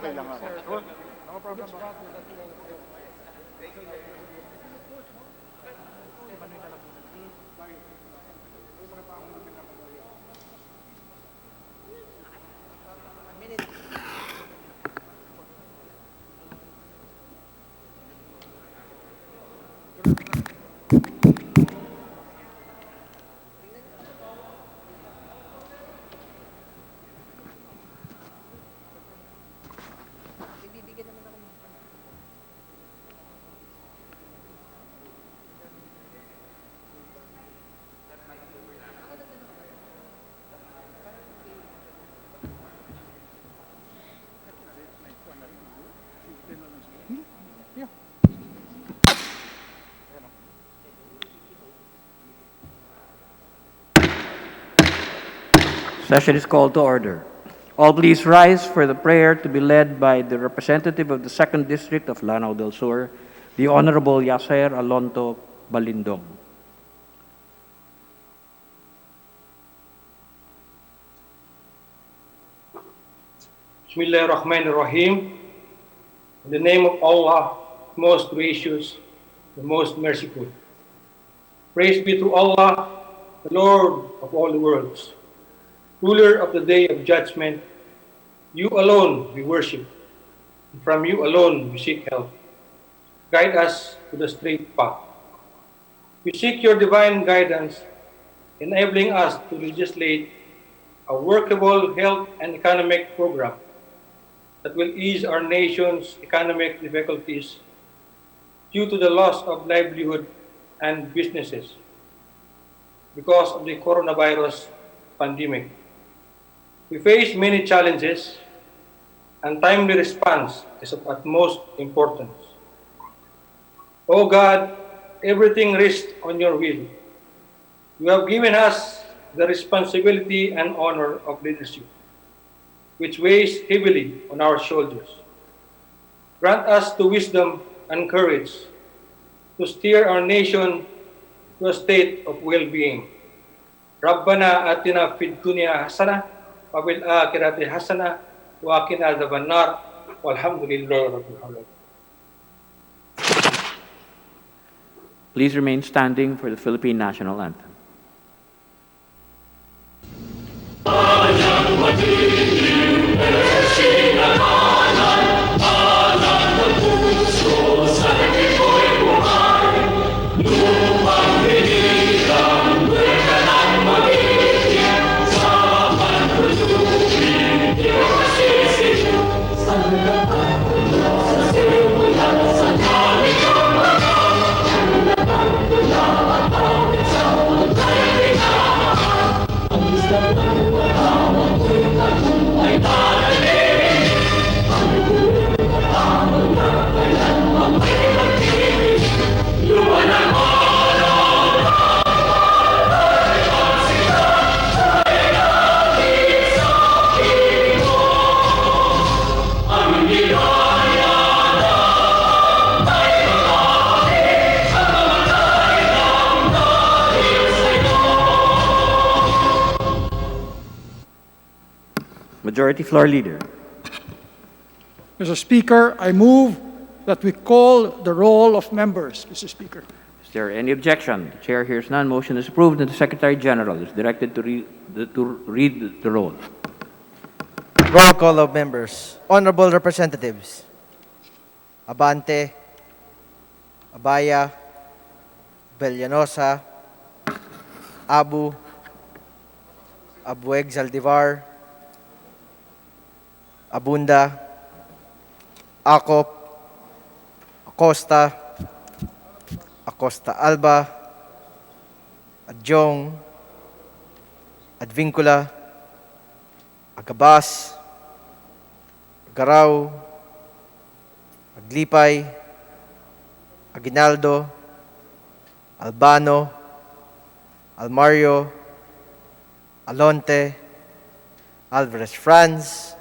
Okay lang ako. No problem. Session is called to order. All please rise for the prayer to be led by the representative of the 2nd District of Lanao del Sur, the Honorable Yasser Alonto Balindong. Bismillahirrahmanirrahim. In the name of Allah, most gracious, the most merciful. Praise be to Allah, the Lord of all the worlds, ruler of the day of judgment. You alone we worship, and from you alone we seek help. Guide us to the straight path. We seek your divine guidance, enabling us to legislate a workable health and economic program that will ease our nation's economic difficulties due to the loss of livelihood and businesses because of the coronavirus pandemic. We face many challenges, and timely response is of utmost importance. O God, everything rests on your will. You have given us the responsibility and honor of leadership, which weighs heavily on our shoulders. Grant us the wisdom and courage to steer our nation to a state of well-being. Rabbana atina fid dunya hasana wa fil akhirati hasana wa qina adzabannar walhamdulillahi rabbil alamin. Please remain standing for the Philippine National Anthem. Majority Floor Leader. Mr. Speaker, I move that we call the roll of members, Mr. Speaker. Is there any objection? The Chair hears none. Motion is approved, and the Secretary General is directed to read the roll. Roll call of members. Honorable Representatives. Abante, Abaya, Bellanosa, Abueg Zaldivar, Abunda, Acop, Acosta, Acosta Alba, Adjong, Advincula, Agabas, Agaraw, Aglipay, Aguinaldo, Albano, Almario, Alonte, Alvarez Franz,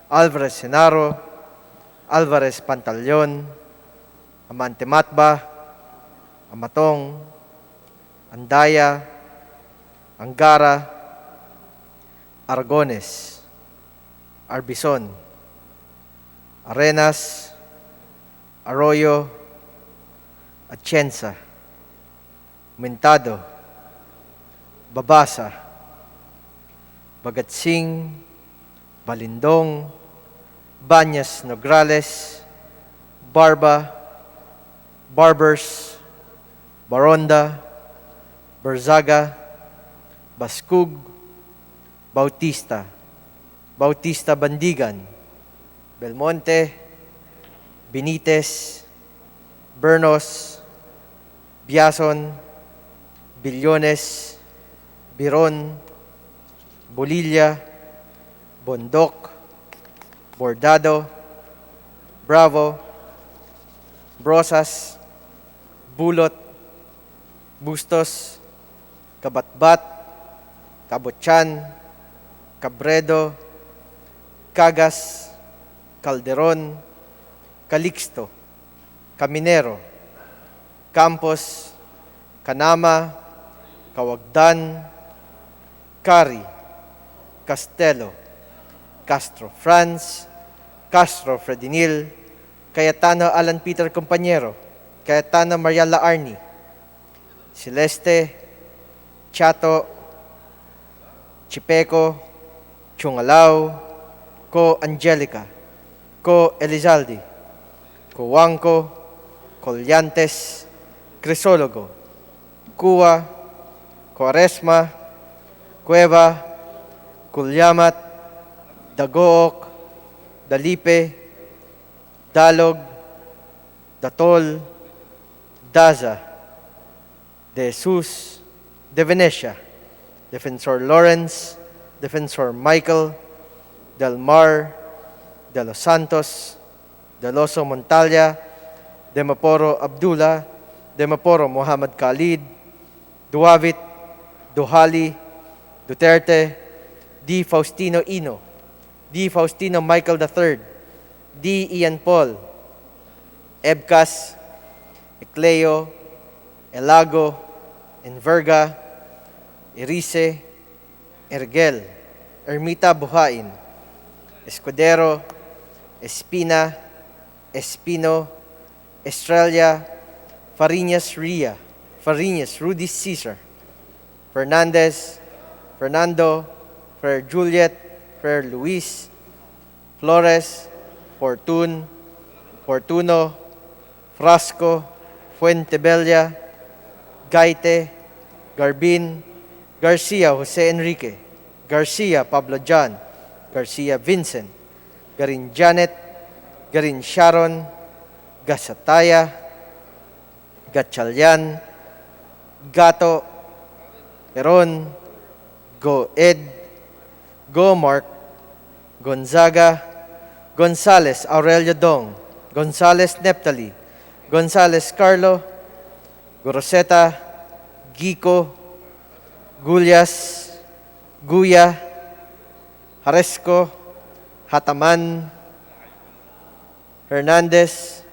Alvarez Senaro, Alvarez Pantaleon, Amante Matba, Amatong, Andaya, Angara, Aragones, Arbison, Arenas, Arroyo, Atienza, Mentado, Babasa, Bagatsing, Balindong, Banyas Nograles, Barba, Barbers, Baronda, Berzaga, Baskug, Bautista, Bautista Bandigan, Belmonte, Benitez, Bernos, Biason, Billones, Biron, Bolilla, Bondok, Bordado, Bravo, Brosas, Bulot, Bustos, Kabatbat, Kabotyan, Cabredo, Cagas, Calderon, Calixto, Caminero, Campos, Canama, Kawagdan, Cari, Castelo, Castro Franz, Castro Fredinil, Cayetano Alan Peter Compañero, Cayetano Mariala Arni, Celeste, Chato, Chipeco, Chungalao, Co Angelica, Co Elizalde, Coanco, Collantes, Crisologo, Cua, Quaresma, Cueva, Culyamat, Dagook, Dalipe, Dalog, Datol, Daza, De Jesus, De Venecia, Defensor Lawrence, Defensor Michael, Del Mar, De Los Santos, Del Oso Montalya, De Maporo Abdullah, De Maporo Muhammad Khalid, Duavit, Duhali, Duterte, D. Faustino Ino, D. Faustino Michael III, D. Ian Paul, Ebcas, Ecleo, Elago, Enverga, Erice, Ergel, Ermita Buhain, Escudero, Espina, Espino, Estrella, Fariñas Ria, Fariñas Rudy Cesar, Fernandez, Fernando, Fer Juliet, Fer Luis, Flores, Fortun, Fortuno, Frasco, Fuentebella, Gaite, Garbin, Garcia Jose Enrique, Garcia Pablo John, Garcia Vincent, Garin Janet, Garin Sharon, Gasataya, Gatchalian, Gato, Peron, Go Ed, Go Mark, Gonzaga, Gonzales Aurelio Dong, Gonzales Neptali, Gonzales Carlo, Goroseta, Gico, Gulyas, Guya, Haresco, Hataman, Hernandez,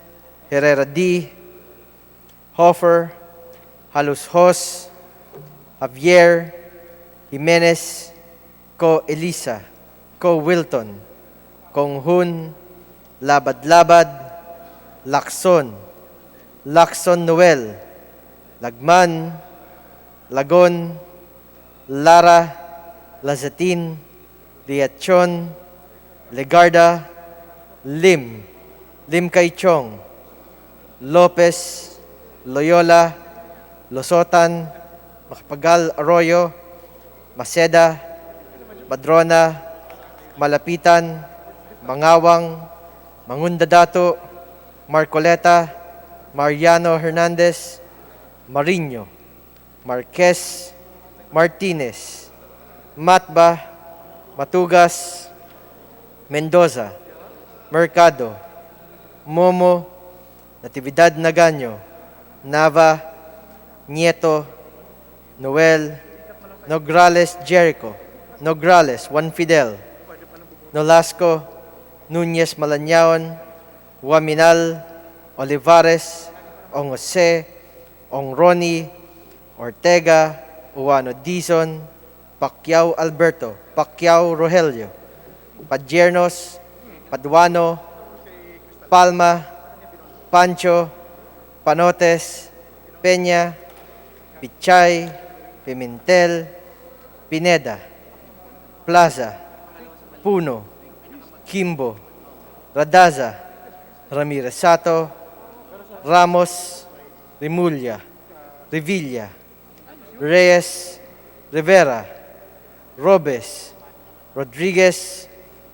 Herrera D, Hofer, Halus Hos, Javier, Jimenez, Ko Elisa, Ko Wilton, Kong Hun, Labad-Labad, Lacson, Lacson Noel, Lagman, Lagon, Lara, Lazatin, Liachon, Legarda, Lim, Lim Kay Chong, Lopez, Loyola, Losotan, Makapagal Arroyo, Maceda, Madrona, Malapitan, Mangawang, Mangundadato, Marcoleta, Mariano Hernandez, Mariño, Marquez, Martinez, Matba, Matugas, Mendoza, Mercado, Momo, Natividad Nagaño, Nava, Nieto, Noel, Nograles Jericho, Nograles Juan Fidel, Nolasco, Nunez Malanyaon, Waminal, Olivares, Ong Jose, Ong Ronnie, Ortega, Uwano Dizon, Pacquiao Alberto, Pacquiao Rogelio, Padiernos, Paduano, Palma, Pancho, Panotes, Peña, Pichay, Pimentel, Pineda, Plaza, Puno, Kimbo, Radaza, Ramirez Sato, Ramos, Rimulya, Revilla, Reyes, Rivera, Robes, Rodriguez,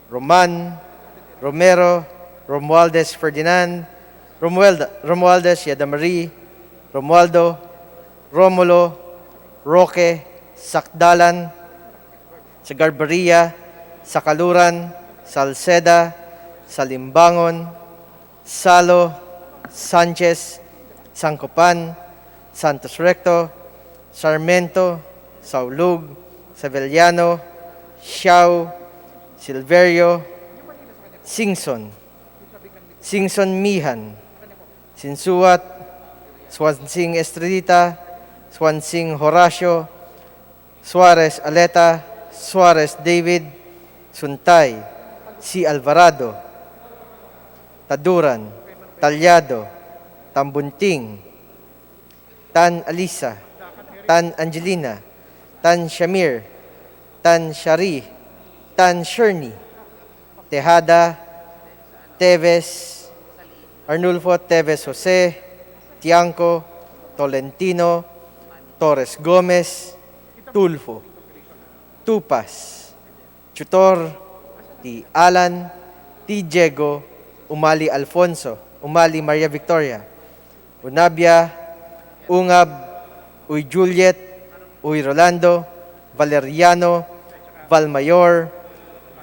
Roman, Romero, Romualdez Ferdinand, Romualdez Yadamarie, Romualdo, Romulo, Roque, Sakdalan, Sagarbaria, Sakaluran, Salceda, Salimbangon, Salo, Sanchez, Sancopan, Santos Recto, Sarmento, Saulug, Sevillano, Xiao, Silverio, Singson, Singson Mihan, Sinsuat, Swansing Estradita, Swansing Horacio, Suarez Aleta, Suarez David, Suntay, C. Alvarado, Taduran, Talyado, Tambunting, Tan Alisa, Tan Angelina, Tan Shamir, Tan Shari, Tan Sherny, Tejada, Teves, Arnulfo Teves Jose, Tiangco, Tolentino, Torres Gomez, Tulfo, Tupas, Chutor, T. Alan, T. Diego, Umali Alfonso, Umali Maria Victoria, Unabia, Ungab, Uy Juliet, Uy Rolando, Valeriano, Valmayor,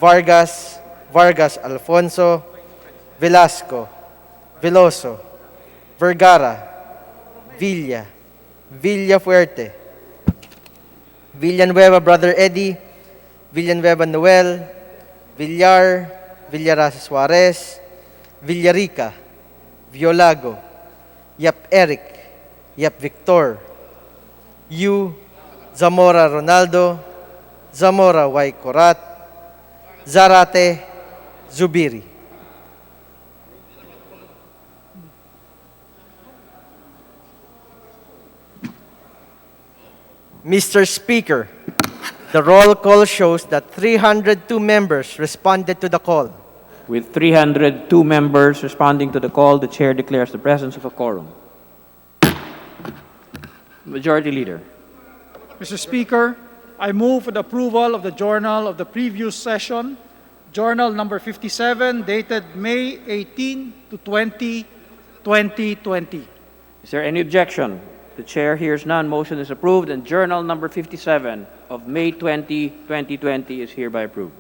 Vargas, Vargas Alfonso, Velasco, Veloso, Vergara, Villa, Villafuerte, Villanueva Brother Eddie, Villanueva Noel, Villar, Villarasa Suarez, Villarica, Violago, Yap Eric, Yap Victor, Yu, Zamora Ronaldo, Zamora Y. Corat, Zarate, Zubiri. Mr. Speaker, the roll call shows that 302 members responded to the call. With 302 members responding to the call, the chair declares the presence of a quorum. Majority Leader. Mr. Speaker, I move for the approval of the journal of the previous session, Journal number 57, dated May 18 to 20, 2020. Is there any objection? The chair hears none. Motion is approved, and Journal number 57 of May 20, 2020 is hereby approved.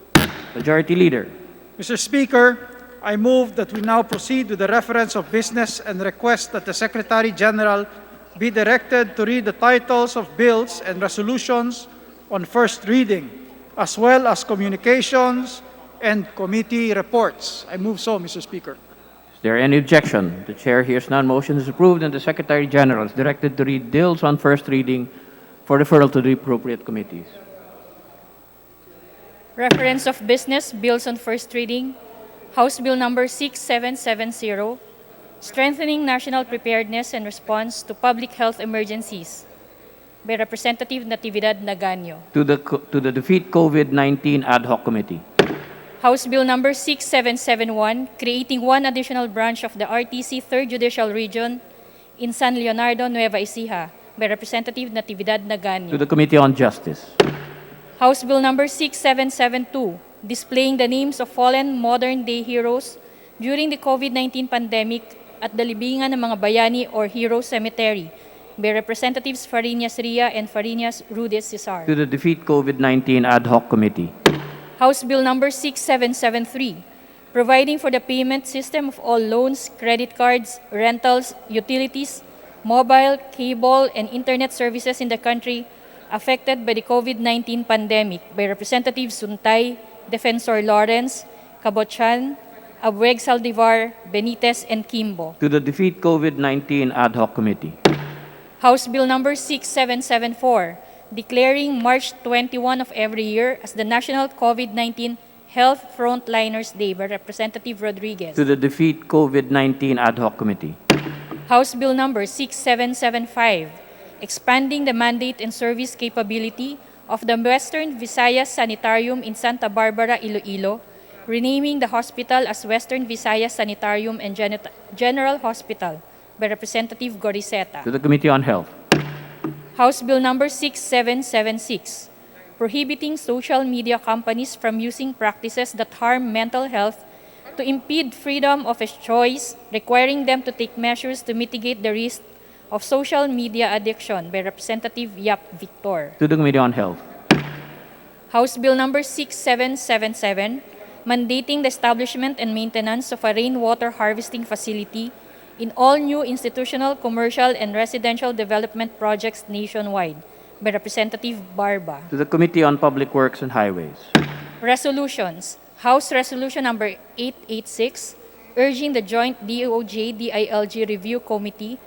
Majority Leader. Mr. Speaker, I move that we now proceed with the reference of business and request that the Secretary General be directed to read the titles of bills and resolutions on first reading, as well as communications and committee reports. I move so, Mr. Speaker. Is there any objection? The chair hears none. Motion is approved, and the Secretary General is directed to read bills on first reading for referral to the appropriate committees. Reference of business bills on first reading. House Bill number 6770, strengthening national preparedness and response to public health emergencies, by Representative Natividad Naganyo. To the Defeat COVID-19 Ad Hoc Committee. House Bill number 6771, creating one additional branch of the RTC 3rd Judicial Region in San Leonardo, Nueva Ecija, by Representative Natividad To Naganyo. the Committee on Justice. House Bill number 6772, displaying the names of fallen modern-day heroes during the COVID-19 pandemic at the libingan ng mga bayani or hero cemetery, by Representatives Fariñas Ria and Fariñas Rudez Cesar. To the Defeat COVID-19 Ad Hoc Committee. House Bill number 6773, providing for the payment system of all loans, credit cards, rentals, utilities, mobile, cable, and internet services in the country affected by the COVID-19 pandemic, by Representatives Suntay, Defensor Lawrence, Cabochan, Abueg Saldivar, Benitez, and Kimbo. To the Defeat COVID-19 Ad Hoc Committee. House Bill number 6774, declaring March 21 of every year as the National COVID-19 Health Frontliners Day by Representative Rodriguez. To the Defeat COVID-19 Ad Hoc Committee. House Bill Number 6775, expanding the mandate and service capability of the Western Visayas Sanitarium in Santa Barbara, Iloilo, renaming the hospital as Western Visayas Sanitarium and General Hospital by Representative Goriseta. To the Committee on Health. House Bill Number 6776, prohibiting social media companies from using practices that harm mental health to impede freedom of choice, requiring them to take measures to mitigate the risk of social media addiction by Representative Yap Victor. To the Committee on Health. House Bill Number 6777, mandating the establishment and maintenance of a rainwater harvesting facility in all new institutional, commercial, and residential development projects nationwide by Representative Barba. To the Committee on Public Works and Highways. Resolutions. House Resolution Number 886, urging the Joint DOJ-DILG Review Committee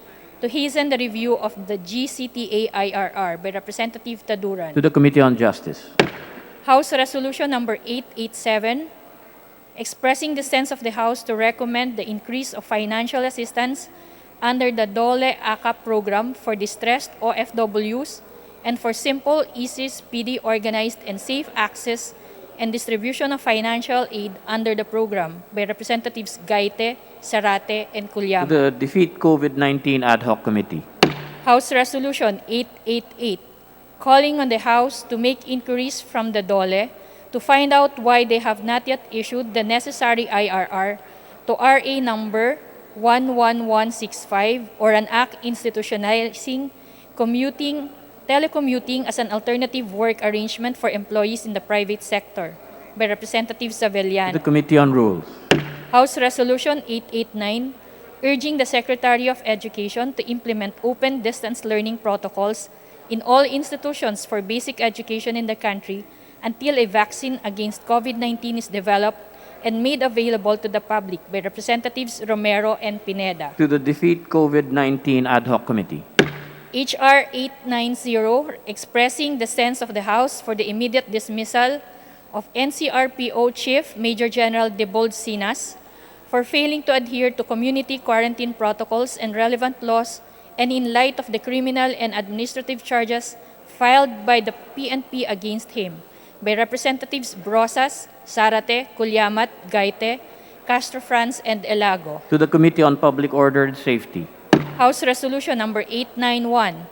to hasten the review of the GCTA IRR by Representative Taduran. To the Committee on Justice. House Resolution Number 887, expressing the sense of the House to recommend the increase of financial assistance under the DOLE ACAP program for distressed OFWs and for simple, easy, speedy, organized, and safe access and distribution of financial aid under the program by Representatives Gaite, Sarate, and To Culyama. the Defeat COVID-19 Ad Hoc Committee. House Resolution 888, calling on the House to make inquiries from the DOLE to find out why they have not yet issued the necessary IRR to RA number 11165 or an act institutionalizing telecommuting as an alternative work arrangement for employees in the private sector by Representative To the Saveliano. Committee on Rules. House Resolution 889, urging the Secretary of Education to implement open distance learning protocols in all institutions for basic education in the country until a vaccine against COVID-19 is developed and made available to the public by Representatives Romero and Pineda. To the Defeat COVID-19 Ad Hoc Committee. H.R. 890, expressing the sense of the House for the immediate dismissal of NCRPO Chief Major General Debold Sinas for failing to adhere to community quarantine protocols and relevant laws, and in light of the criminal and administrative charges filed by the PNP against him by Representatives Brosas, Sarate, Culyamat, Gaite, Castro Franz, and Elago. To the Committee on Public Order and Safety. House Resolution Number 891,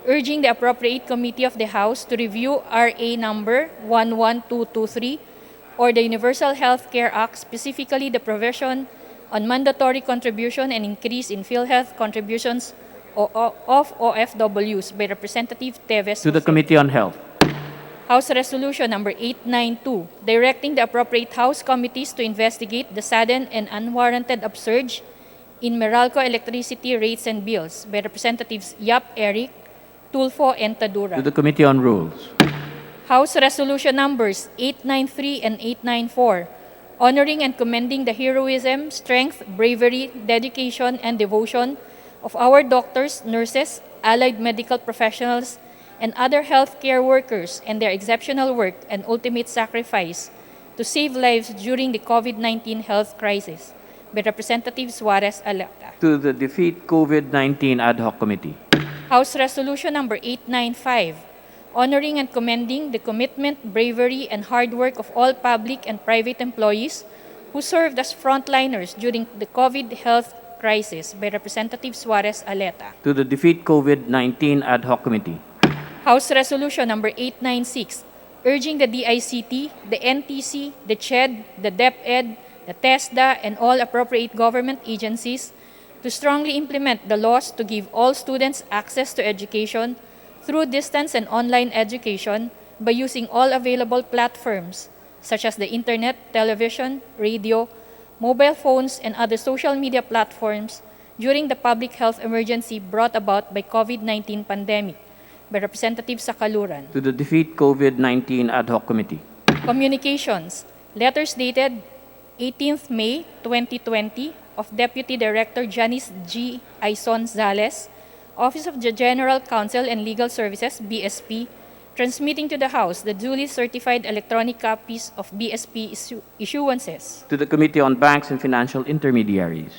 urging the Appropriate Committee of the House to review RA number 11223 or the Universal Health Care Act, specifically the provision on mandatory contribution and increase in PhilHealth contributions of OFWs by Representative Teves. To the Jose. Committee on Health. House Resolution Number 892, directing the appropriate House committees to investigate the sudden and unwarranted upsurge in Meralco electricity rates and bills by Representatives Yap Eric, Tulfo, and To Tadura. the Committee on Rules. House Resolution Numbers 893 and 894, honoring and commending the heroism, strength, bravery, dedication, and devotion of our doctors, nurses, allied medical professionals, and other healthcare workers and their exceptional work and ultimate sacrifice to save lives during the COVID-19 health crisis by Representative Suarez Alata. To the Defeat COVID-19 Ad Hoc Committee. House Resolution Number 895, honoring and commending the commitment, bravery, and hard work of all public and private employees who served as frontliners during the COVID health crisis by Representative Suarez Aleta. To the Defeat COVID-19 Ad Hoc Committee. House Resolution Number 896, urging the DICT, the NTC, the CHED, the DepEd, the TESDA, and all appropriate government agencies to strongly implement the laws to give all students access to education through distance and online education by using all available platforms such as the internet, television, radio, mobile phones, and other social media platforms during the public health emergency brought about by COVID-19 pandemic by Representative Sakaluran. To the Defeat COVID-19 Ad Hoc Committee. Communications. Letters dated 18th May 2020 of Deputy Director Janice G. Aison Zales, Office of the General Counsel and Legal Services, BSP, transmitting to the House the duly certified electronic copies of BSP issuances. To the Committee on Banks and Financial Intermediaries.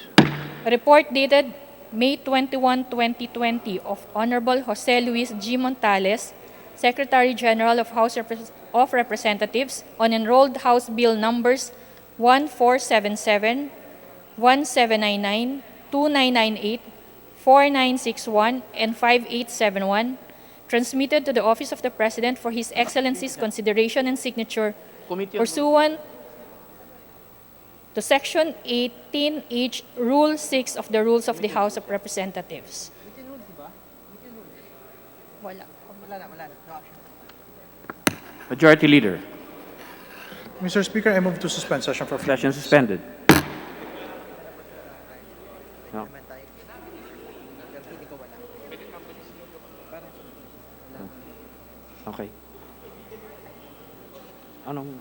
A report dated May 21, 2020 of Honorable Jose Luis G. Montales, Secretary General of House of Representatives, on enrolled House Bill numbers 1477, 1799, 2998, 4961, and 5871, transmitted to the Office of the President for His Excellency's consideration and signature pursuant to Section 18H, Rule 6 of the Rules of the House of Representatives. Wala. Majority Leader. Mr. Speaker, I move to suspend session for a few Session minutes. suspended. No. Okay. Anong...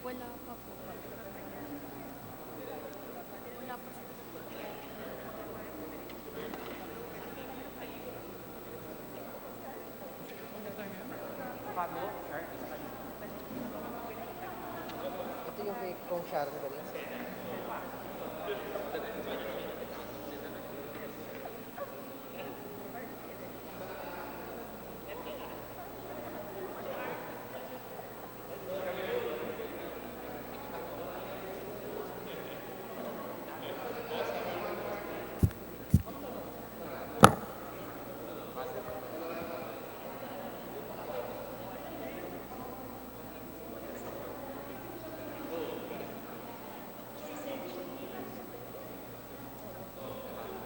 Wala pa po. Wala po. Ito yung kay Kong Sharon ba rin?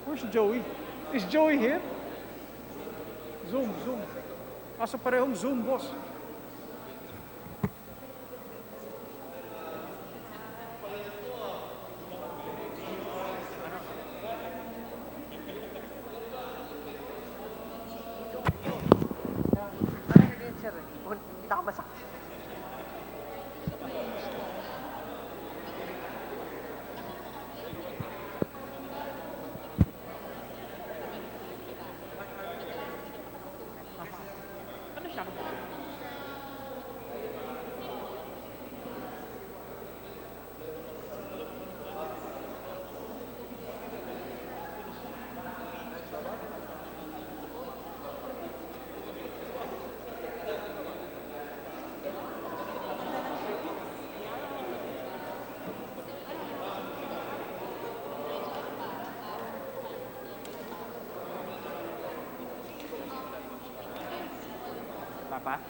Where's Joey? Is Joey here? Zoom, Zoom. Asa parehong Zoom, boss. Papa?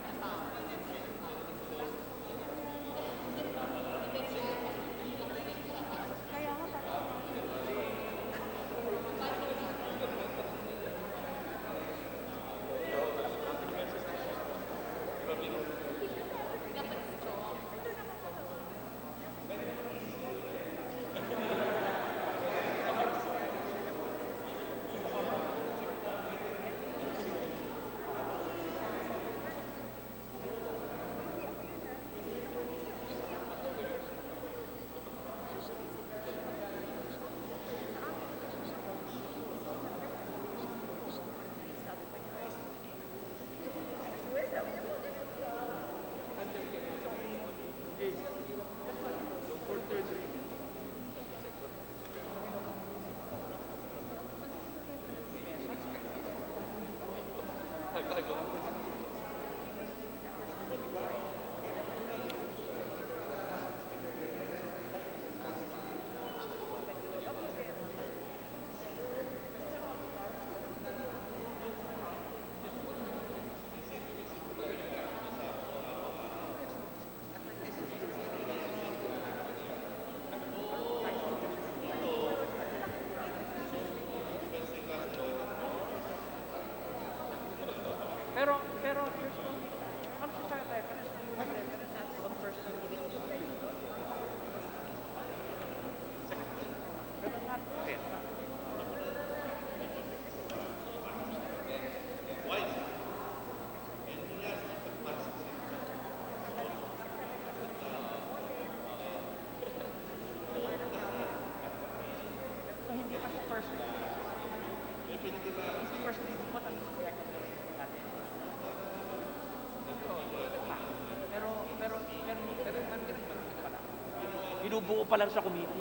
Binubuo pa lang sa committee.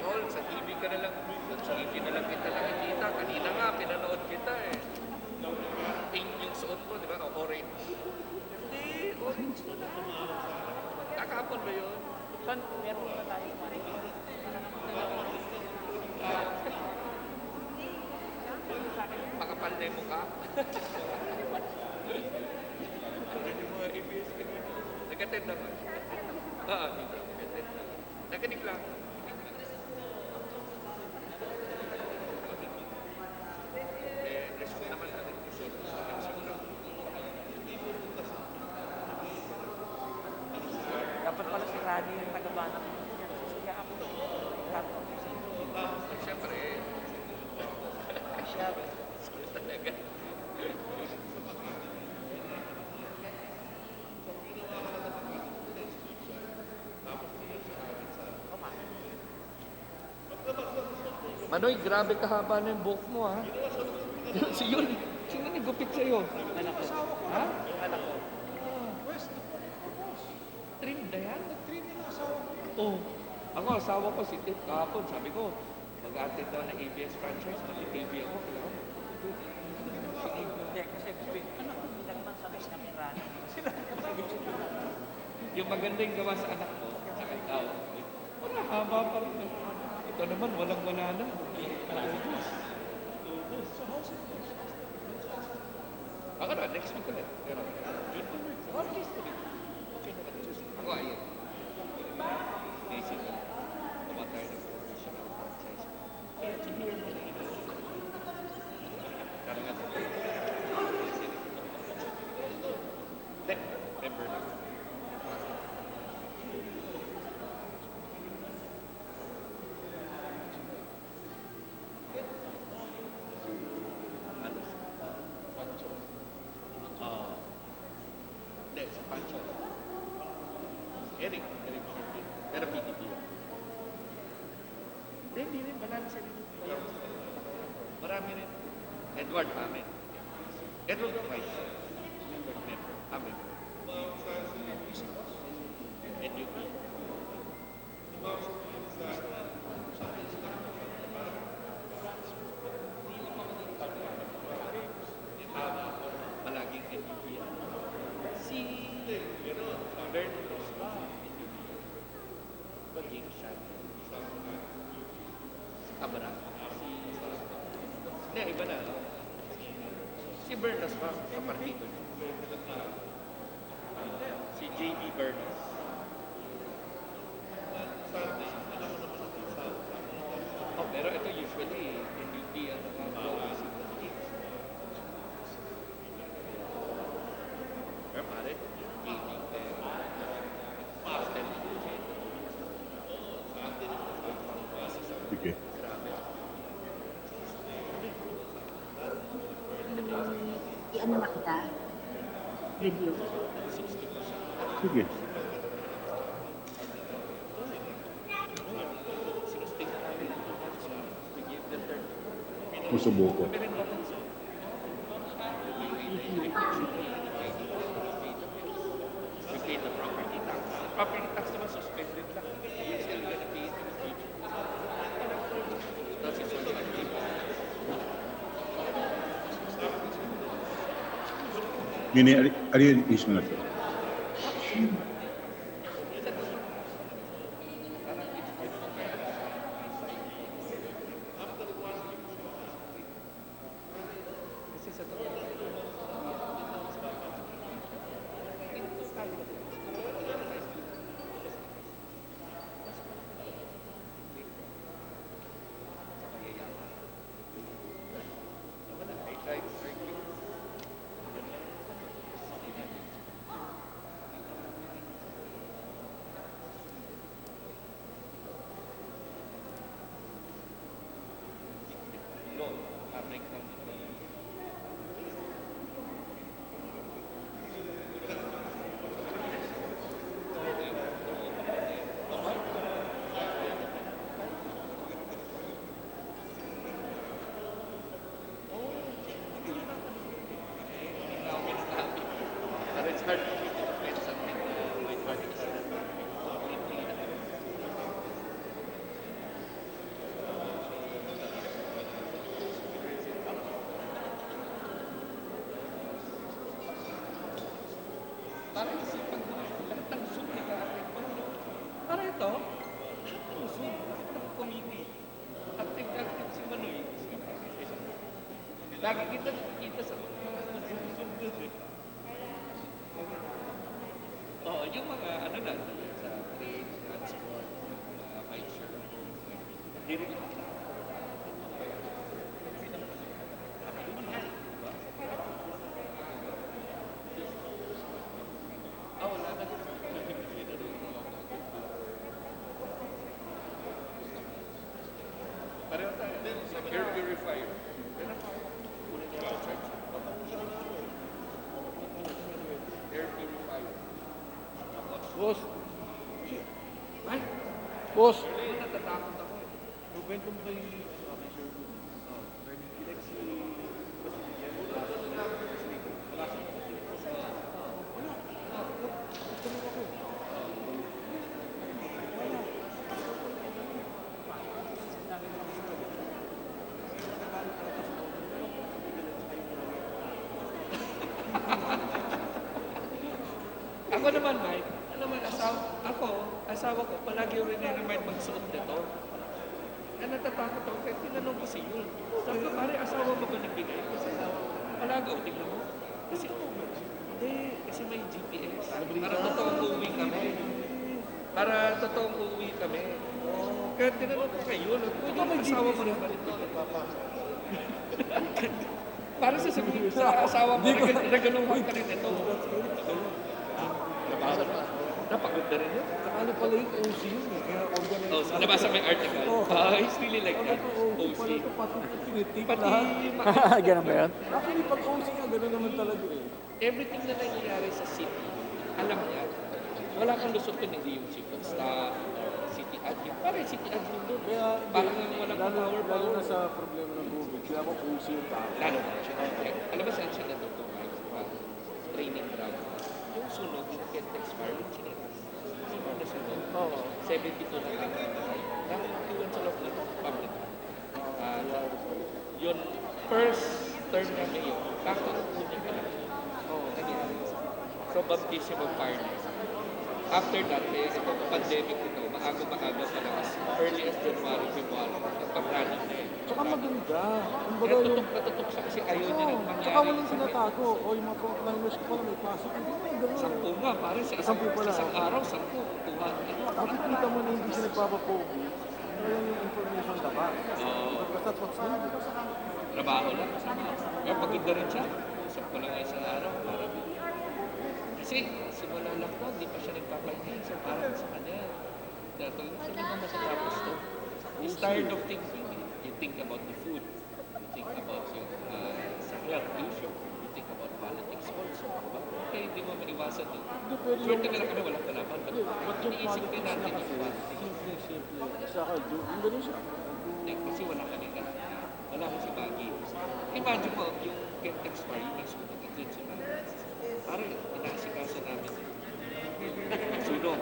Sol, sa TV ka na lang, sa TV na lang kita nakikita. Kanina nga, pinanood kita eh. Pink yung suot mo, di ba? O orange. Hindi, orange mo na. Kakapon ba yun? Saan meron na tayo marinig? Makapal na yung mukha. Yung mga ABS kanina. Nag-attend naman. Dito. Nag-attend na. Nakinig lang. Resume naman natin. Dapat pala si Rani yung taga-banat. Kaya ako, Siyempre, siya. talaga. Manoy, grabe kahaba na yung buhok mo, ha? Si yun, sino nagupit sa'yo? Anak ko. Ha? Anak ko. Trim na yan? Trim na asawa ko. Oo. Ako, asawa ko si Tip kahapon. Sabi ko, mag-attend daw ng ABS franchise. Mag-TV ako. Kailangan. Hindi, kasi anak ko, hindi naman sanay na may Rani. Yung maganda yung gawa sa anak mo, sa ikaw. Wala, haba pa rin. Ito naman, walang-wala na. Ako na, next week ulit. Pero, okay, ako ayun. Busy ko. Tumatay na professional franchise. Karang ito. Hindi, member na. Ano? Pancho. Hindi, sa Pancho. Eric Shorty. Pero PDP yun. Hindi rin. Marami sa rin. Marami rin. Edward Amen. Edward Vice. Member. Amen. NUP. Palaging NUP yan. Si Bern Rosma. Baging siya. Abra. Hindi, iba na. No? Si Bernas pa, sa partido niya. Si J.B. Bernas. Oh, pero ito usually, NUP ang nakagawa si pero pare, gaming pastel. Sige. Grabe. I-ano na kita? Review. Sige. Sinusting na namin. We give the third. Musubuko. We paid the property tax. The property tax naman suspended lang. Mini, ano yung issue na to? Para isipan mo, lahat ng soup na kaatin mo. Para ito, ang soup, lahat ng committee. Active si Manoy. Lagi kita nakikita sa mga Oo, yung mga ano na, sa trade, transport, bike share, hindi rin wala na. Pareho tayo. Air purifier. Air purifier. Boss, Ay, boss. natatakot ako. Kwento mo kay Sir Good. Like si Ako naman, Mike, asawa ko, palagi rin na-remind magsuot nito. Natatakot ako, kaya tinanong ko si Yul. Sabi ko, pare, asawa mo ba nagbigay? Kasi palagi, tingnan mo. Kasi, hindi, kasi may GPS. Para totoong uuwi kami. Kaya tinanong ko kay Yul, kung yung asawa mo rin ba nito? Para sasabihin sa asawa mo, regaluhan ka rin ito. Napagod na rin yun. ano pala yung OC yun eh. Kaya organize. Oh, nabasa mo yung article? He's really like that. OC. Pala ito pati tinitip Pati lahat. Ganun ba yun? Actually, pag OC nga, gano'n naman talaga eh. everything na nangyayari sa city, alam niya. Wala kang lusotun, hindi yung chief of staff, city admin. Parang city admin doon. Kaya, Parang walang lalo power. na sa problema ng COVID, kaya ako OC yung tao. Lalo na. Alam mo saan siya natutuwa? Training ground. Yung sunog, yung Kentex Fire, yung chinetas. Sunog na sunog. 72 na kami. Dahil iwan sa loob ng public. Yun, first term na mayor, kakaroon niya ka lang. Nangyari. So, baptism of fire. After that, itong pandemic ito, maaga-maaga pa lang, as early as January, February, pag-running na yun. Tsaka maganda. Kaya tutok siya kasi ayaw niya nang mangyari. Tsaka walang sinatago. O yung mga frontliners ko pala may pasok. Hindi mo yung gano'n. 10 nga, pare sa Sampu pala. isang araw, 10. Tuwa. Nakikita mo na hindi siya nagpapapogi. Kaya yung information dapat. Because that's what's needed. Trabaho lang. Kaya pagkita rin siya. Usap ko lang isang araw. Kasi simula lockdown, di pa siya nagpapahinga. So parang sa kanya, dahil sa mga masatapos to. He's tired of thinking. You think about the food. You think about yung sa health issue. You think about politics also. Kaya hindi mo maiwasan doon. Swerte ka lang kami, walang kalaban. But yung Iniisip din politics natin na yung kasi, politics. simple. Saka, yung gano'n siya. Kasi wala kami wala ko si Maggie. Imagine mo, yung Kentex Fire, yung nagsunog at yun si Maggie. Parang inaasikaso namin. Nagsunog.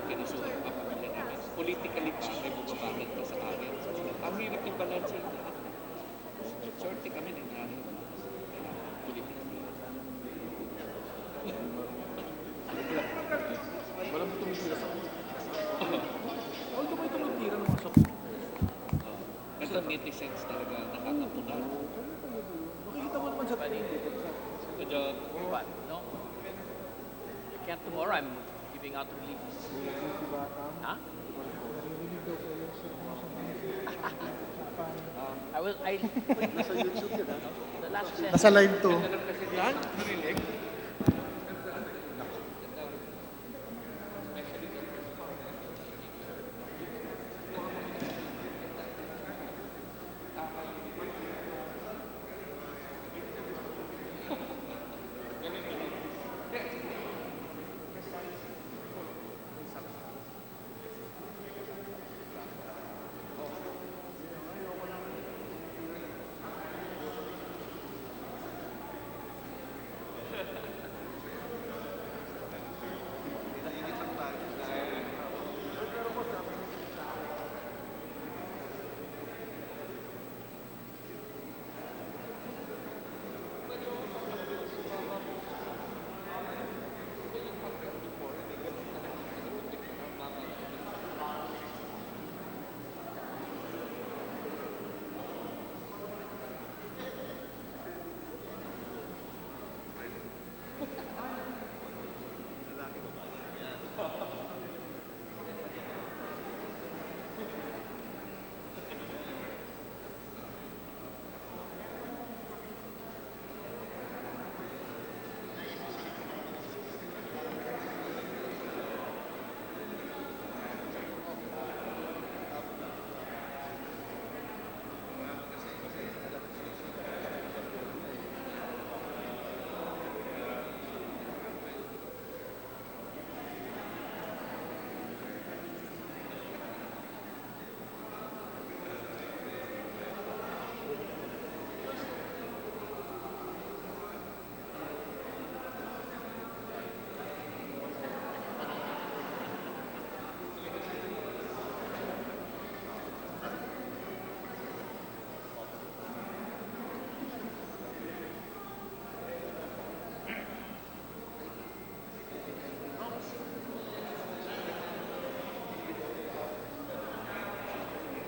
Kinasunog ang pamilya namin. Politically pa, may bumabanat pa sa amin. So, ang hirap i-balance yun. Sorte kami nangyari. Politically. Walang tumitira sa although may tumitira naman sa Basta netizens talaga nakakapunan. makikita mo naman sa What? No? I can't tomorrow. I'm giving out relief. Huh? I will. nasa YouTube yun, ha? The last session. Nasa live to. Yan, narinig.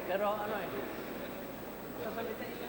Pero ano eh. Sasalita siya.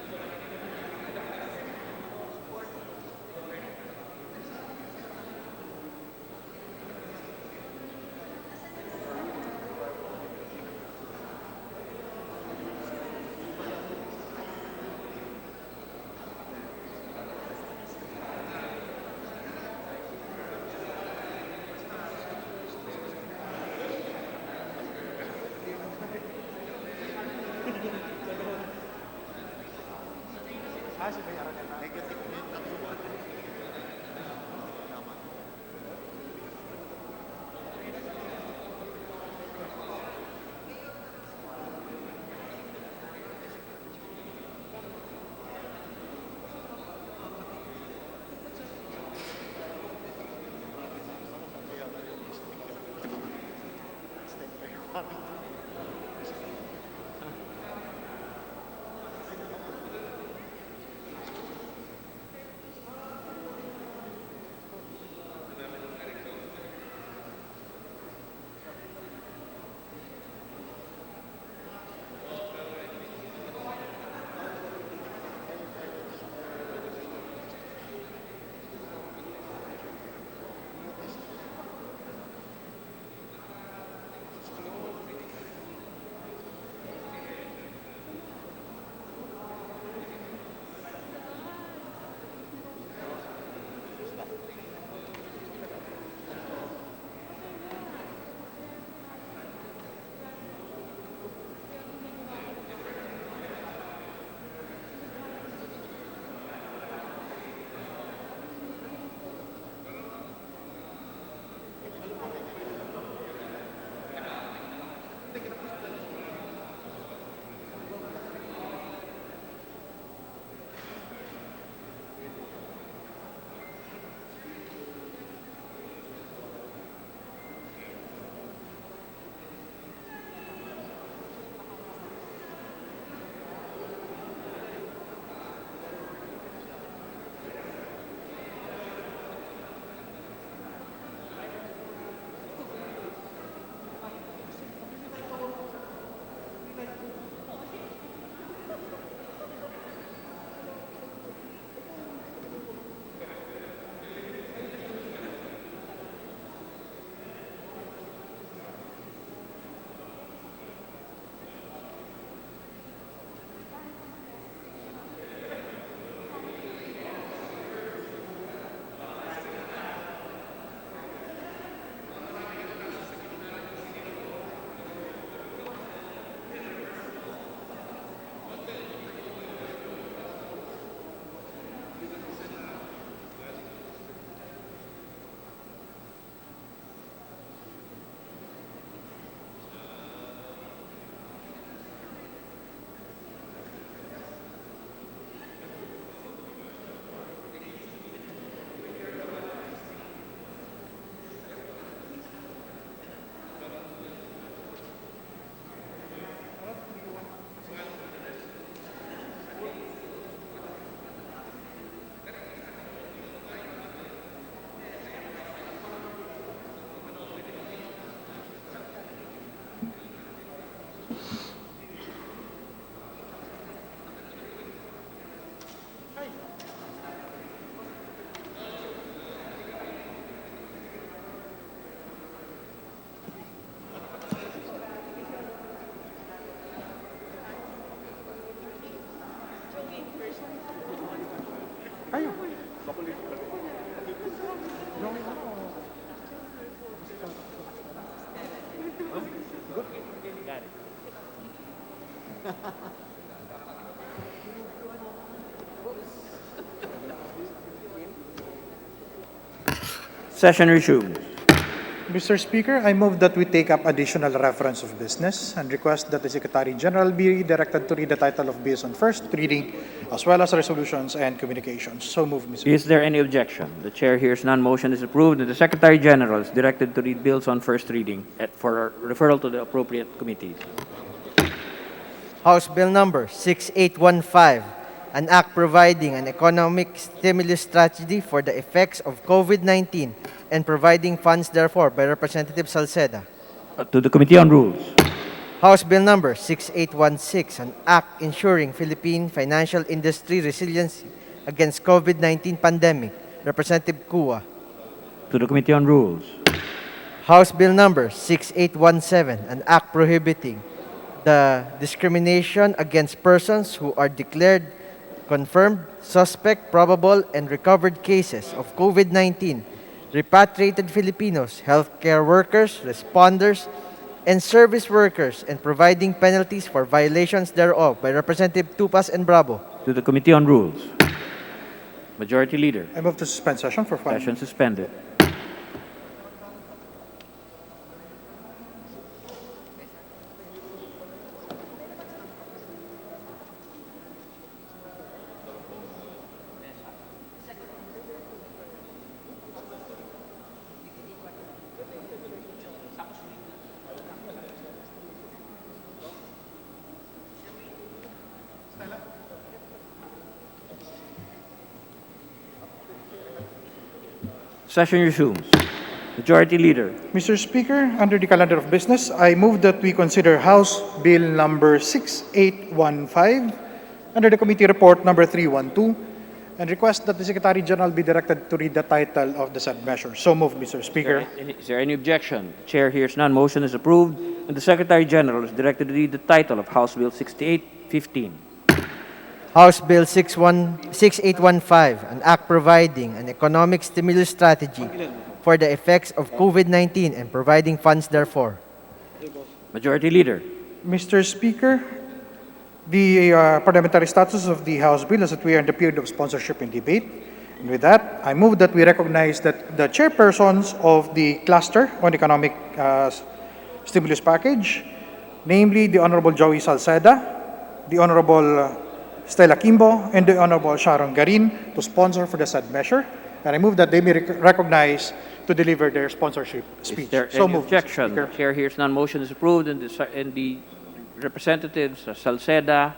Session resumed. Mr. Speaker, I move that we take up additional reference of business and request that the Secretary General be directed to read the title of bills on first reading, as well as resolutions and communications. So moved, Mr. Is there any objection? The chair hears none. Motion is approved, and the Secretary General is directed to read bills on first reading for referral to the appropriate committees. House Bill Number 6815, an act providing an economic stimulus strategy for the effects of COVID-19 and providing funds therefore, by Representative Salceda. To the Committee on Rules. House Bill Number 6816, an act ensuring Philippine financial industry resiliency against COVID-19 pandemic. Representative Kua. To the Committee on Rules. House Bill Number 6817, an act prohibiting the discrimination against persons who are declared confirmed, suspect, probable, and recovered cases of COVID-19, repatriated Filipinos, healthcare workers, responders, and service workers, and providing penalties for violations thereof, by Representative Tupas and Bravo. To the Committee on Rules. Majority Leader. I move to suspend session for 5 minutes. Session suspended. Session resumes. Majority Leader. Mr. Speaker, under the calendar of business, I move that we consider House Bill number 6815 under the committee report number 312 and request that the Secretary General be directed to read the title of the said measure. So moved, Mr. Speaker. Is there any objection? The chair hears none. Motion is approved, and the Secretary General is directed to read the title of House Bill 6815. House Bill 6815, an act providing an economic stimulus strategy for the effects of COVID-19 and providing funds therefore. Majority Leader. Mr. Speaker, the parliamentary status of the House Bill is that we are in the period of sponsorship and debate. And with that, I move that we recognize that the chairpersons of the cluster on economic stimulus package, namely the Honorable Joey Salceda, the Honorable Stella Kimbo, and the Honorable Sharon Garin to sponsor for the said measure. And I move that they be recognized to deliver their sponsorship speech. Is there So any moved, objection? Mr. The chair hears none. Motion is approved, and the representatives Salceda,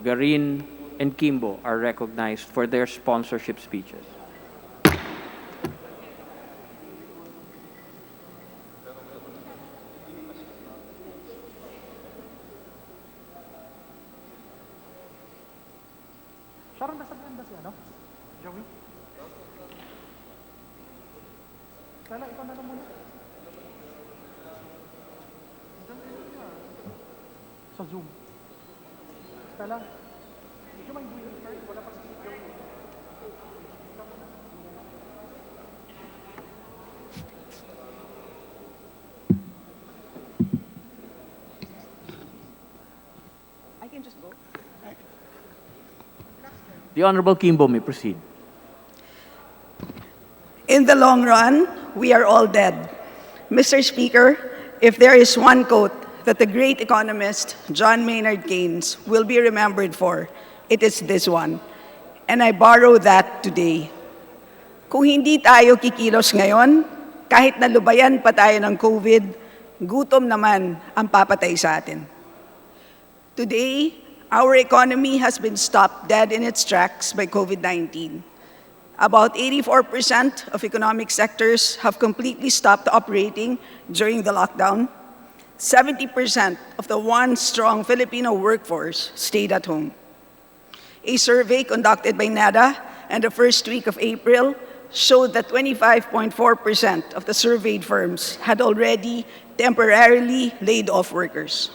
Garin, and Kimbo are recognized for their sponsorship speeches. Sharon, nasa ba si ano? Joey? Stella, ikaw na lang muna. Sa Zoom. Stella, medyo may green card. Wala pa si Joey. I can just go. The Honorable Kimbo may proceed. In the long run, we are all dead. Mr. Speaker, if there is one quote that the great economist John Maynard Keynes will be remembered for, it is this one. And I borrow that today. Kung hindi tayo kikilos ngayon, kahit nalubayan pa tayo ng COVID, gutom naman ang papatay sa atin. Today, our economy has been stopped dead in its tracks by COVID-19. About 84% of economic sectors have completely stopped operating during the lockdown. 70% of the one-strong Filipino workforce stayed at home. A survey conducted by NADA in the first week of April showed that 25.4% of the surveyed firms had already temporarily laid off workers.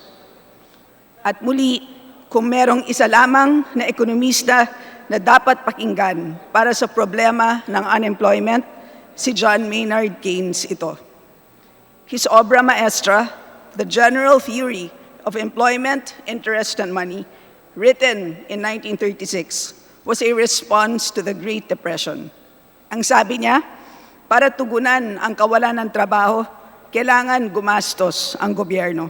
At muli, kung merong isa lamang na ekonomista na dapat pakinggan para sa problema ng unemployment, si John Maynard Keynes ito. His obra maestra, The General Theory of Employment, Interest, and Money, written in 1936, was a response to the Great Depression. Ang sabi niya, para tugunan ang kawalan ng trabaho, kailangan gumastos ang gobyerno.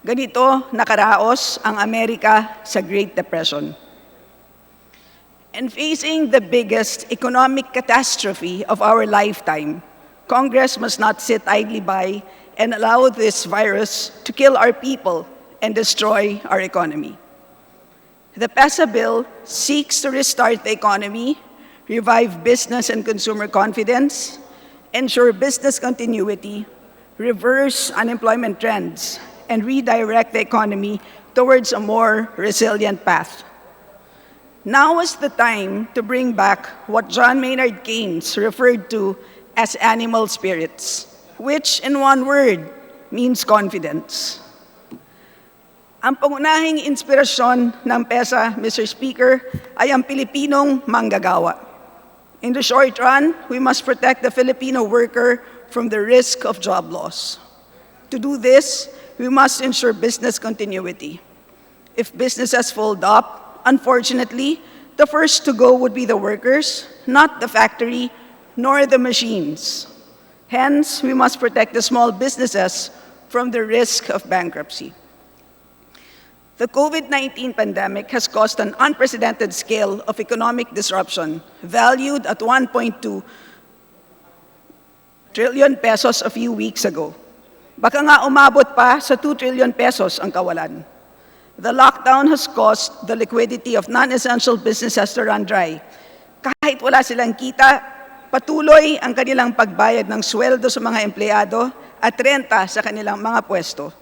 Ganito nakaraos ang Amerika sa Great Depression. And facing the biggest economic catastrophe of our lifetime, Congress must not sit idly by and allow this virus to kill our people and destroy our economy. The PESA bill seeks to restart the economy, revive business and consumer confidence, ensure business continuity, reverse unemployment trends, and redirect the economy towards a more resilient path. Now is the time to bring back what John Maynard Keynes referred to as animal spirits, which in one word means confidence. Ang pangunahing inspirasyon ng PESA, Mr. Speaker, ay ang Pilipinong manggagawa. In the short run, we must protect the Filipino worker from the risk of job loss. To do this, we must ensure business continuity. If businesses fold up, unfortunately, the first to go would be the workers, not the factory, nor the machines. Hence, we must protect the small businesses from the risk of bankruptcy. The COVID-19 pandemic has caused an unprecedented scale of economic disruption, valued at 1.2 trillion pesos a few weeks ago. Baka nga umabot pa sa 2 trillion pesos ang kawalan. The lockdown has caused the liquidity of non-essential businesses to run dry. Kahit wala silang kita, patuloy ang kanilang pagbayad ng sweldo sa mga empleyado at renta sa kanilang mga pwesto.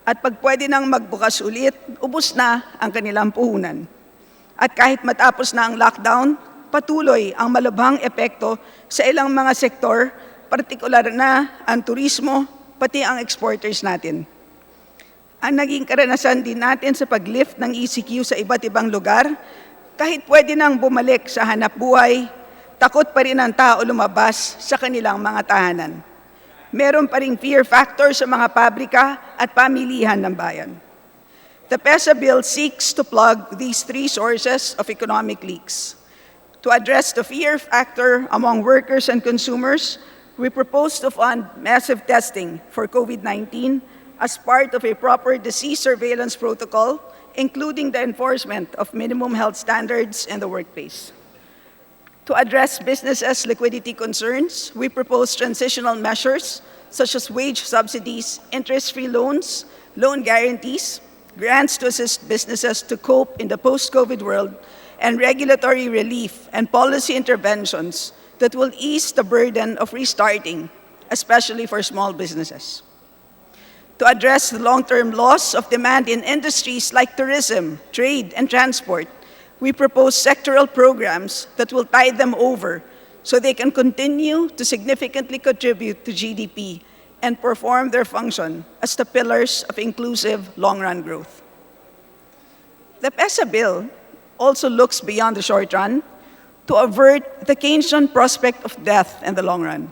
At pag pwede nang magbukas ulit, ubos na ang kanilang puhunan. At kahit matapos na ang lockdown, patuloy ang malubhang epekto sa ilang mga sektor, partikular na ang turismo, pati ang exporters natin. Ang naging karanasan din natin sa pag-lift ng ECQ sa iba't ibang lugar, kahit pwede nang bumalik sa hanap buhay, takot pa rin ang tao lumabas sa kanilang mga tahanan. Meron pa ring fear factor sa mga pabrika at pamilihan ng bayan. The PESA bill seeks to plug these three sources of economic leaks. To address the fear factor among workers and consumers, we propose to fund massive testing for COVID-19 as part of a proper disease surveillance protocol, including the enforcement of minimum health standards in the workplace. To address businesses' liquidity concerns, we propose transitional measures such as wage subsidies, interest-free loans, loan guarantees, grants to assist businesses to cope in the post-COVID world, and regulatory relief and policy interventions that will ease the burden of restarting, especially for small businesses. To address the long-term loss of demand in industries like tourism, trade, and transport, we propose sectoral programs that will tide them over so they can continue to significantly contribute to GDP and perform their function as the pillars of inclusive long-run growth. The PESA bill also looks beyond the short run to avert the Keynesian prospect of death in the long run.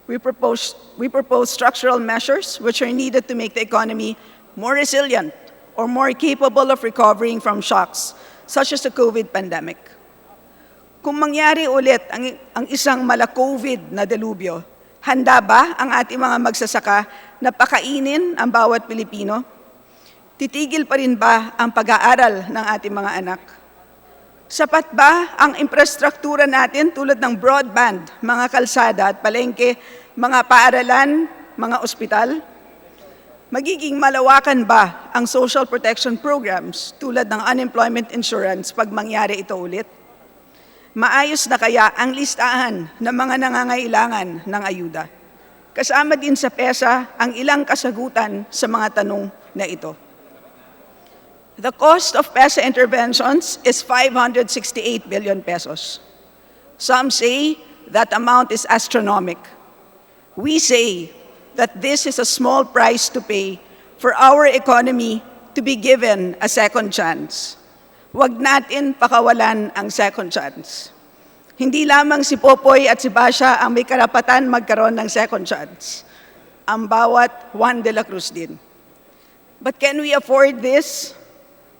We propose structural measures which are needed to make the economy more resilient or more capable of recovering from shocks such as the COVID pandemic. Kung mangyari ulit ang isang mala-COVID na delubyo, handa ba ang ating mga magsasaka na pakainin ang bawat Pilipino? Titigil pa rin ba ang pag-aaral ng ating mga anak? Sapat ba ang infrastruktura natin tulad ng broadband, mga kalsada at palengke, mga paaralan, mga ospital? Magiging malawakan ba ang social protection programs tulad ng unemployment insurance pag mangyari ito ulit? Maayos na kaya ang listahan ng mga nangangailangan ng ayuda? Kasama din sa PESA ang ilang kasagutan sa mga tanong na ito. The cost of PESA interventions is 568 billion pesos. Some say that amount is astronomical. We say that this is a small price to pay for our economy to be given a second chance. Huwag natin pakawalan ang second chance. Hindi lamang si Popoy at si Basha ang may karapatan magkaroon ng second chance. Ang bawat Juan de la Cruz din. But can we afford this?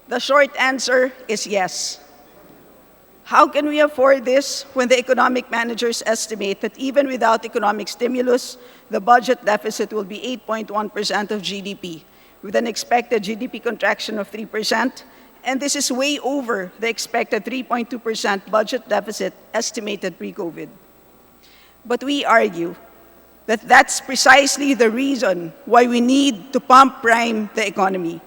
The short answer is yes. How can we afford this when the economic managers estimate that even without economic stimulus, the budget deficit will be 8.1% of GDP, with an expected GDP contraction of 3%, and this is way over the expected 3.2% budget deficit estimated pre-COVID. But we argue that that's precisely the reason why we need to pump prime the economy.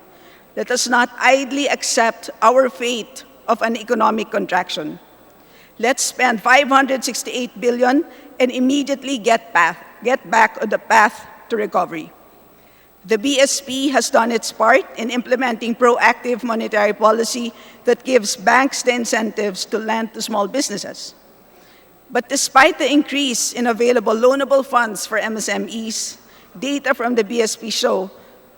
Let us not idly accept our fate of an economic contraction. Let's spend 568 billion and immediately get back on the path to recovery. The BSP has done its part in implementing proactive monetary policy that gives banks the incentives to lend to small businesses. But despite the increase in available loanable funds for MSMEs, data from the BSP show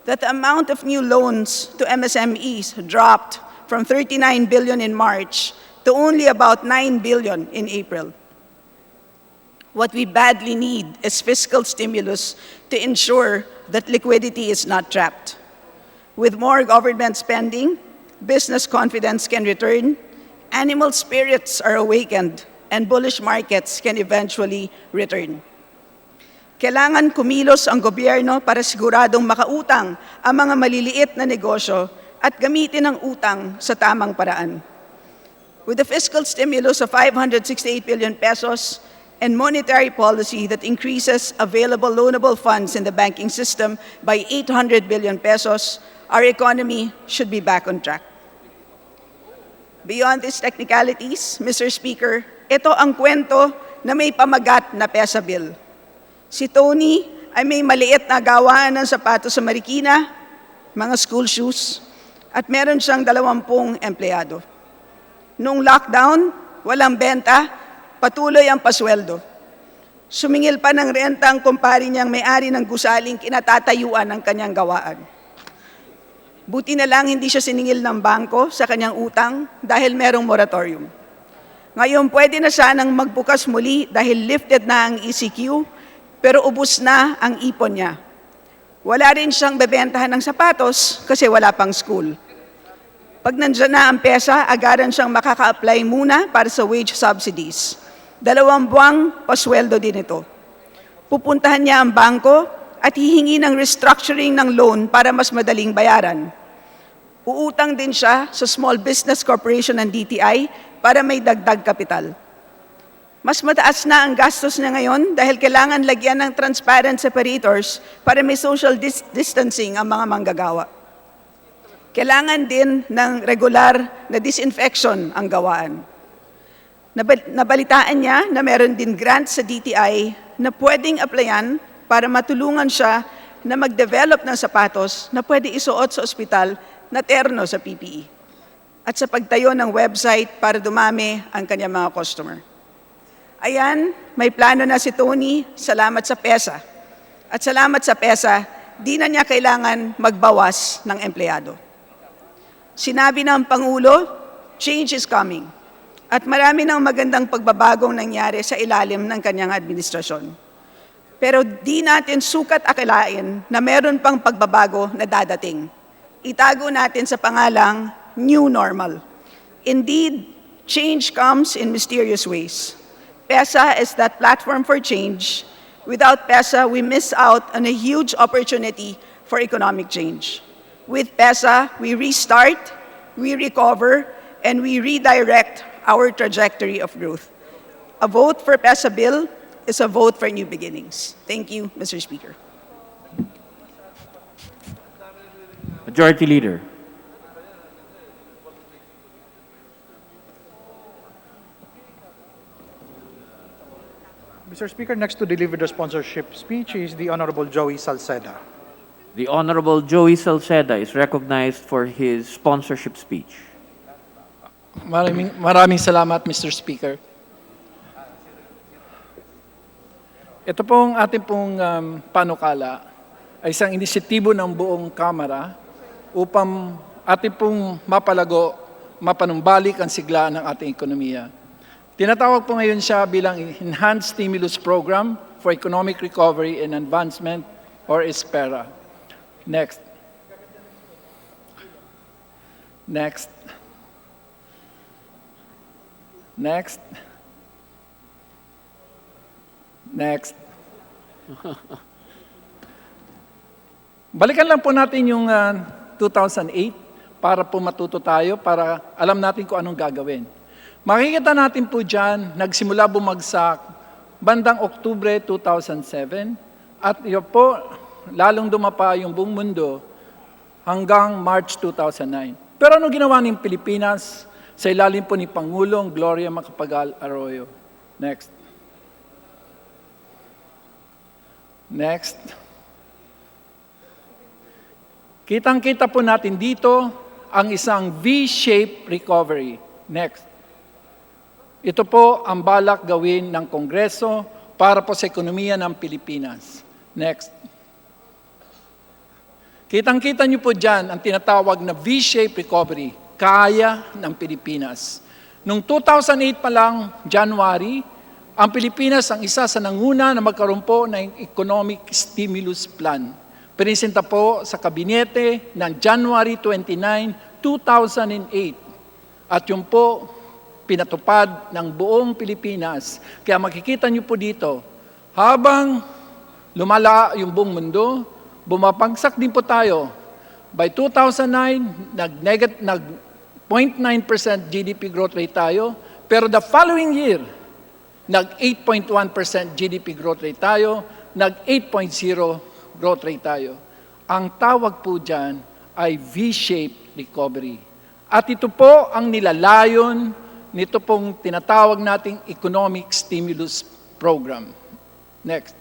that the amount of new loans to MSMEs dropped from 39 billion in March to only about 9 billion in April. What we badly need is fiscal stimulus to ensure that liquidity is not trapped. With more government spending, business confidence can return, animal spirits are awakened, and bullish markets can eventually return. Kailangan kumilos ang gobyerno para siguradong makautang ang mga maliliit na negosyo at gamitin ang utang sa tamang paraan. With the fiscal stimulus of 568 billion pesos and monetary policy that increases available loanable funds in the banking system by 800 billion pesos, our economy should be back on track. Beyond these technicalities, Mr. Speaker, ito ang kwento na may pamagat na PESA bill. Si Tony ay may maliit na gawaan ng sapatos sa Marikina, mga school shoes, at meron siyang 20 empleyado. Noong lockdown, walang benta, patuloy ang pasweldo. Sumingil pa ng renta ang kumpari niyang may-ari ng gusaling kinatatayuan ng kanyang gawaan. Buti na lang hindi siya siningil ng bangko sa kanyang utang dahil merong moratorium. Ngayon pwede na sanang magbukas muli dahil lifted na ang ECQ, pero ubos na ang ipon niya. Wala rin siyang bebentahan ng sapatos kasi wala pang school. Pag nandyan na ang PESA, agaran siyang makaka-apply muna para sa wage subsidies. 2 buwang pasweldo din ito. Pupuntahan niya ang bangko at hihingi ng restructuring ng loan para mas madaling bayaran. Uutang din siya sa Small Business Corporation ng DTI para may dagdag kapital. Mas mataas na ang gastos niya ngayon dahil kailangan lagyan ng transparent separators para may social distancing ang mga manggagawa. Kailangan din ng regular na disinfection ang gawaan. Nabalitaan niya na meron din grant sa DTI na pwedeng applyan para matulungan siya na mag-develop ng sapatos na pwede isuot sa ospital na terno sa PPE. At sa pagtayo ng website para dumami ang kanyang mga customer. Ayan, may plano na si Tony, salamat sa PESA. At salamat sa PESA, di na niya kailangan magbawas ng empleyado. Sinabi ng Pangulo, change is coming. At marami ng magandang pagbabagong nangyari sa ilalim ng kanyang administrasyon. Pero di natin sukat akalain na meron pang pagbabago na dadating. Itago natin sa pangalang New Normal. Indeed, change comes in mysterious ways. PESA is that platform for change. Without PESA, we miss out on a huge opportunity for economic change. With PESA, we restart, we recover, and we redirect our trajectory of growth. A vote for PESA bill is a vote for new beginnings. Thank you, Mr. Speaker. Majority Leader. Mr. Speaker, next to deliver the sponsorship speech is the Honorable Joey Salceda. The Honorable Joey Salceda is recognized for his sponsorship speech. Maraming salamat, Mr. Speaker. Ito pong ating pong panukala ay isang inisyatibo ng buong Kamara upang ating pong mapanumbalik ang sigla ng ating ekonomiya. Tinatawag po ngayon siya bilang Enhanced Stimulus Program for Economic Recovery and Advancement or ESPERA. Next. Next. Next. Next. Balikan lang po natin yung 2008 para po matuto tayo, para alam natin kung anong gagawin. Makikita natin po dyan, nagsimula bumagsak bandang Oktubre 2007 at yun po, lalong dumapa yung buong mundo hanggang March 2009. Pero ano ginawa ng Pilipinas sa ilalim po ni Pangulong Gloria Macapagal Arroyo? Next. Next. Kitang-kita po natin dito ang isang V-shaped recovery. Next. Ito po ang balak gawin ng Kongreso para po sa ekonomiya ng Pilipinas. Next. Kitang-kita niyo po dyan ang tinatawag na V-shaped recovery, kaya ng Pilipinas. Noong 2008 pa lang, January, ang Pilipinas ang isa sa nanguna na magkaroon po ng economic stimulus plan. Presenta po sa kabinete ng January 29, 2008. At yun po, pinatupad ng buong Pilipinas. Kaya makikita niyo po dito, habang lumala yung buong mundo, bumapagsak din po tayo. By 2009, nag 0.9% GDP growth rate tayo, pero the following year, nag 8.1% GDP growth rate tayo, nag 8.0% growth rate tayo. Ang tawag po dyan ay V-shaped recovery. At ito po ang nilalayon nito pong tinatawag nating economic stimulus program. Next.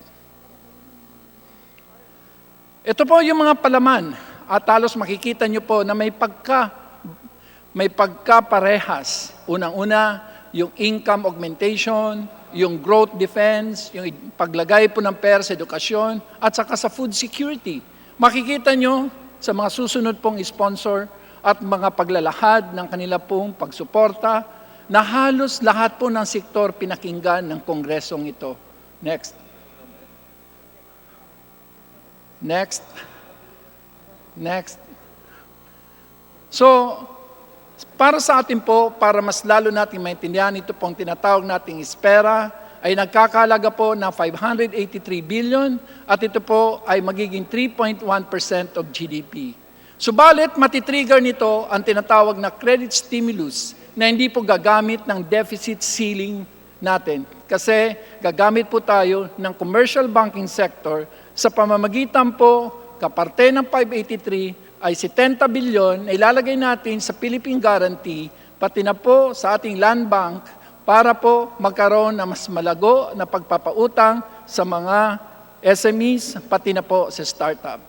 Ito po yung mga palaman at halos makikita nyo po na may pagkaparehas. Unang-una, yung income augmentation, yung growth defense, yung paglagay po ng pera sa edukasyon, at saka sa food security. Makikita nyo sa mga susunod pong sponsor at mga paglalahad ng kanila pong pagsuporta na halos lahat po ng sektor pinakinggan ng kongresong ito. Next. Next. Next. So, para sa atin po, para mas lalo natin maintindihan ito pong tinatawag nating espera, ay nagkakalaga po ng 583 billion at ito po ay magiging 3.1% of GDP. Subalit, matitrigger nito ang tinatawag na credit stimulus na hindi po gagamit ng deficit ceiling natin. Kasi gagamit po tayo ng commercial banking sector sa pamamagitan po, kaparte ng 583, ay 70 billion na ilalagay natin sa Philippine Guarantee, pati na po sa ating land bank para po magkaroon ng mas malago na pagpapautang sa mga SMEs, pati na po sa startup.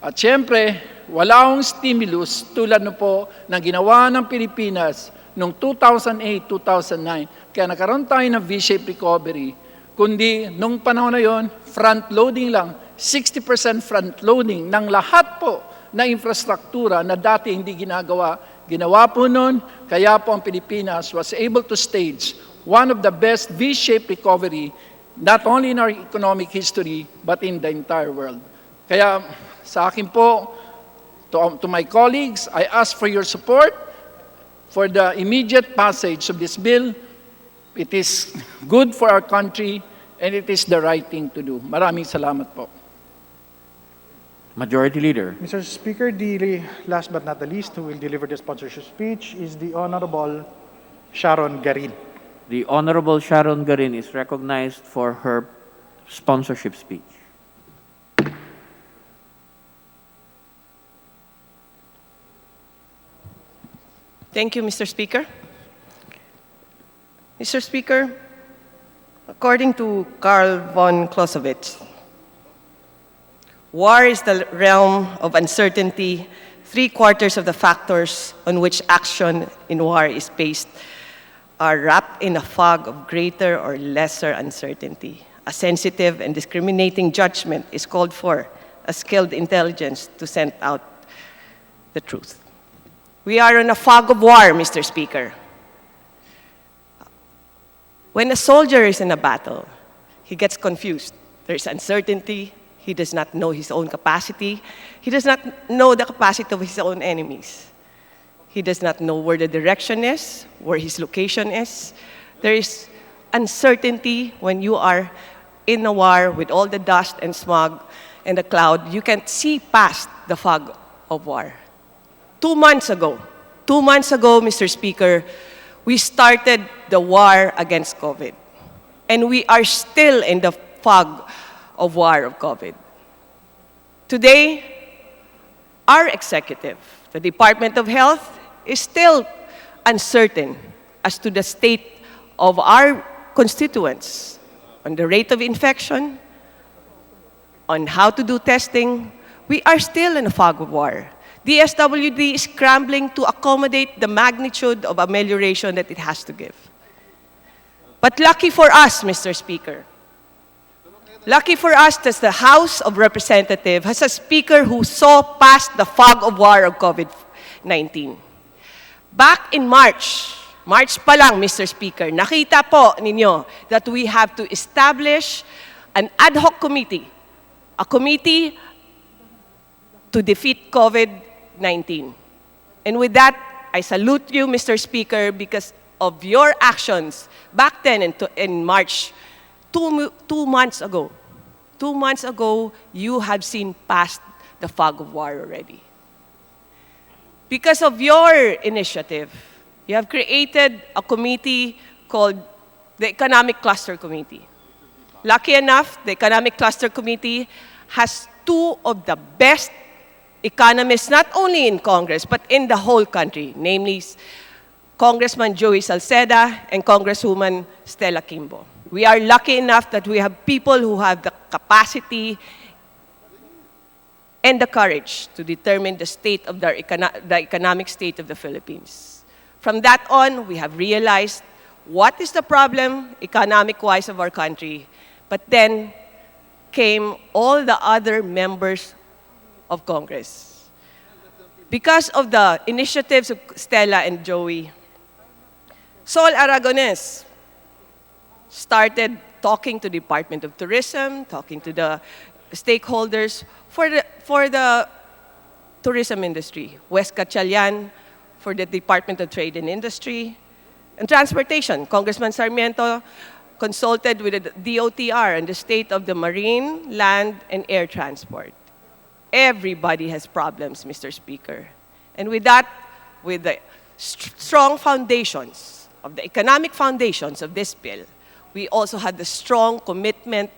At syempre, wala akong stimulus tulad no po na ginawa ng Pilipinas noong 2008-2009. Kaya nagkaroon tayo ng V-shaped recovery, kundi nung panahon na yon, front-loading lang, 60% front-loading ng lahat po na infrastruktura na dati hindi ginagawa. Ginawa po nun, kaya po ang Pilipinas was able to stage one of the best V-shaped recovery, not only in our economic history, but in the entire world. Kaya sa akin po, to my colleagues, I ask for your support for the immediate passage of this bill. It is good for our country and it is the right thing to do. Maraming salamat po. Majority Leader. Mr. Speaker, the last but not the least who will deliver the sponsorship speech is the Honorable Sharon Garin. The Honorable Sharon Garin is recognized for her sponsorship speech. Thank you, Mr. Speaker. Mr. Speaker, according to Karl von Clausewitz, war is the realm of uncertainty. 3/4 of the factors on which action in war is based are wrapped in a fog of greater or lesser uncertainty. A sensitive and discriminating judgment is called for, a skilled intelligence to scent out the truth. We are in a fog of war, Mr. Speaker. When a soldier is in a battle, he gets confused. There's uncertainty. He does not know his own capacity. He does not know the capacity of his own enemies. He does not know where the direction is, where his location is. There is uncertainty when you are in a war with all the dust and smog and the cloud. You can't see past the fog of war. 2 months ago, Mr. Speaker, we started the war against COVID. And we are still in the fog of war of COVID. Today, our executive, the Department of Health, is still uncertain as to the state of our constituents on the rate of infection, on how to do testing. We are still in a fog of war. DSWD is scrambling to accommodate the magnitude of amelioration that it has to give. But lucky for us, Mr. Speaker, lucky for us that the House of Representatives has a speaker who saw past the fog of war of COVID-19. Back in March pa lang, Mr. Speaker, nakita po ninyo that we have to establish an ad hoc committee, a committee to defeat COVID-19. And with that, I salute you, Mr. Speaker, because of your actions back then in March, 2 months ago. 2 months ago, you have seen past the fog of war already. Because of your initiative, you have created a committee called the Economic Cluster Committee. Lucky enough, the Economic Cluster Committee has 2 of the best economists, not only in Congress, but in the whole country, namely Congressman Joey Salceda and Congresswoman Stella Kimbo. We are lucky enough that we have people who have the capacity and the courage to determine the state of the economic state of the Philippines. From that on, we have realized what is the problem economic-wise of our country, but then came all the other members of Congress. Because of the initiatives of Stella and Joey, Sol Aragones started talking to the Department of Tourism, talking to the stakeholders for the tourism industry. Wes Gatchalian for the Department of Trade and Industry. And Transportation, Congressman Sarmiento consulted with the DOTR and the state of the marine, land, and air transport. Everybody has problems, Mr. Speaker. And with that, with the strong foundations, of the economic foundations of this bill, we also had the strong commitment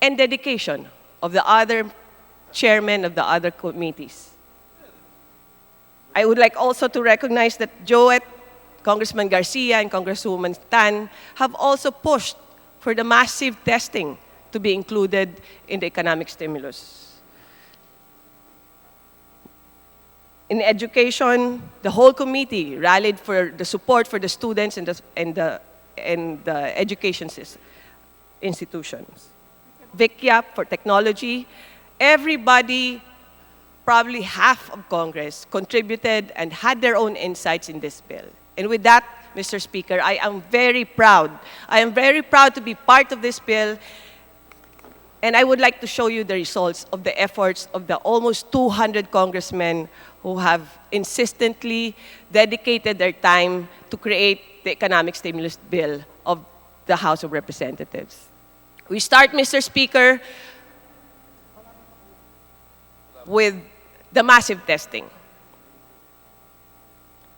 and dedication of the other chairmen of the other committees. I would like also to recognize that Joet, Congressman Garcia, and Congresswoman Tan have also pushed for the massive testing to be included in the economic stimulus. In education, the whole committee rallied for the support for the students and the education institutions. VICYAP for technology, everybody, probably half of Congress, contributed and had their own insights in this bill. And with that, Mr. Speaker, I am very proud. I am very proud to be part of this bill. And I would like to show you the results of the efforts of the almost 200 congressmen who have insistently dedicated their time to create the economic stimulus bill of the House of Representatives. We start, Mr. Speaker, with the massive testing.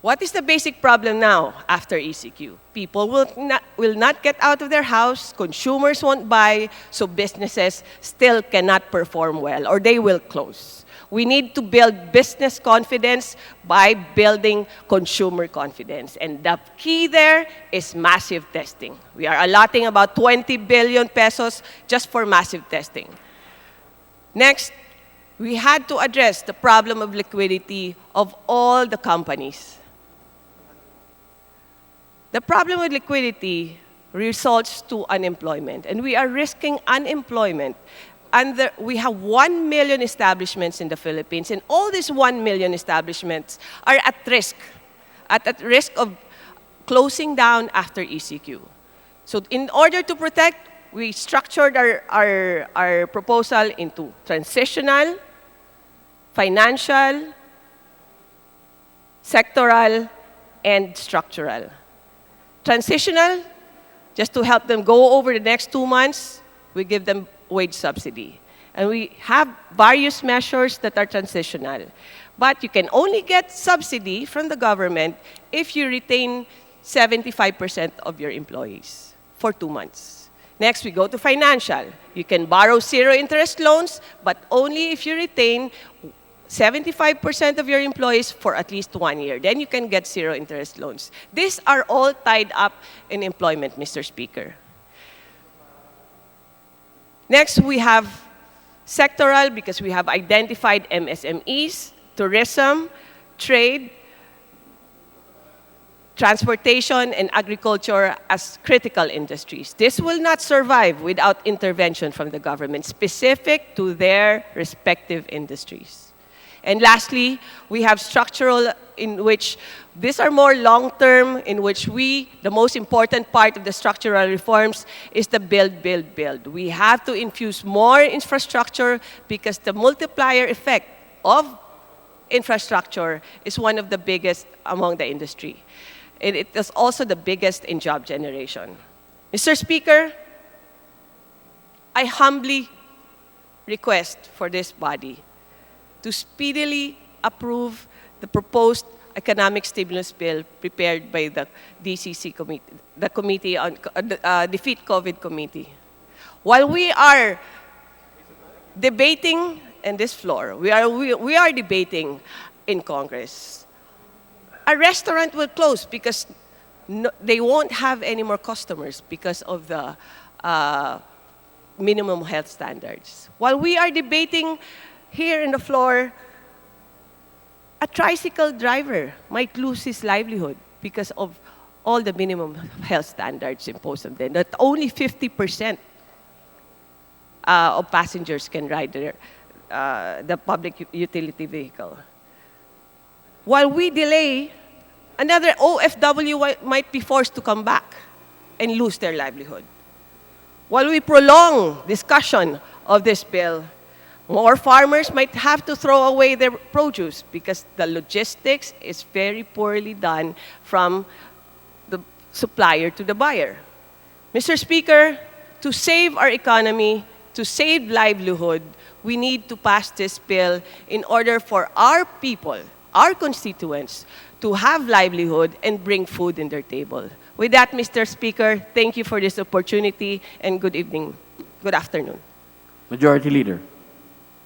What is the basic problem now after ECQ? People will not get out of their house, consumers won't buy, so businesses still cannot perform well, or they will close. We need to build business confidence by building consumer confidence. And the key there is massive testing. We are allotting about 20 billion pesos just for massive testing. Next, we had to address the problem of liquidity of all the companies. The problem with liquidity results to unemployment, and we are risking unemployment. And we have 1 million establishments in the Philippines, and all these 1 million establishments are at risk of closing down after ECQ. So in order to protect, we structured our proposal into transitional, financial, sectoral, and structural. Transitional, just to help them go over the next 2 months, we give them wage subsidy. And we have various measures that are transitional. But you can only get subsidy from the government if you retain 75% of your employees for 2 months. Next, we go to financial. You can borrow zero-interest loans, but only if you retain 75% of your employees for at least 1 year. Then you can get zero-interest loans. These are all tied up in employment, Mr. Speaker. Next, we have sectoral, because we have identified MSMEs, tourism, trade, transportation, and agriculture as critical industries. This will not survive without intervention from the government specific to their respective industries. And lastly, we have structural, in which these are more long-term, in which the most important part of the structural reforms is the build, build, build. We have to infuse more infrastructure because the multiplier effect of infrastructure is one of the biggest among the industry. And it is also the biggest in job generation. Mr. Speaker, I humbly request for this body to speedily approve the proposed economic stimulus bill prepared by the DCC committee, the Committee on Defeat COVID Committee. While we are debating in this floor, we are debating in Congress, a restaurant will close because they won't have any more customers because of the minimum health standards. While we are debating here in the floor, a tricycle driver might lose his livelihood because of all the minimum health standards imposed on them. That only 50% of passengers can ride the public utility vehicle. While we delay, another OFW might be forced to come back and lose their livelihood. While we prolong discussion of this bill, more farmers might have to throw away their produce because the logistics is very poorly done from the supplier to the buyer. Mr. Speaker, to save our economy, to save livelihood, we need to pass this bill in order for our people, our constituents, to have livelihood and bring food in their table. With that, Mr. Speaker, thank you for this opportunity and good evening, good afternoon. Majority Leader.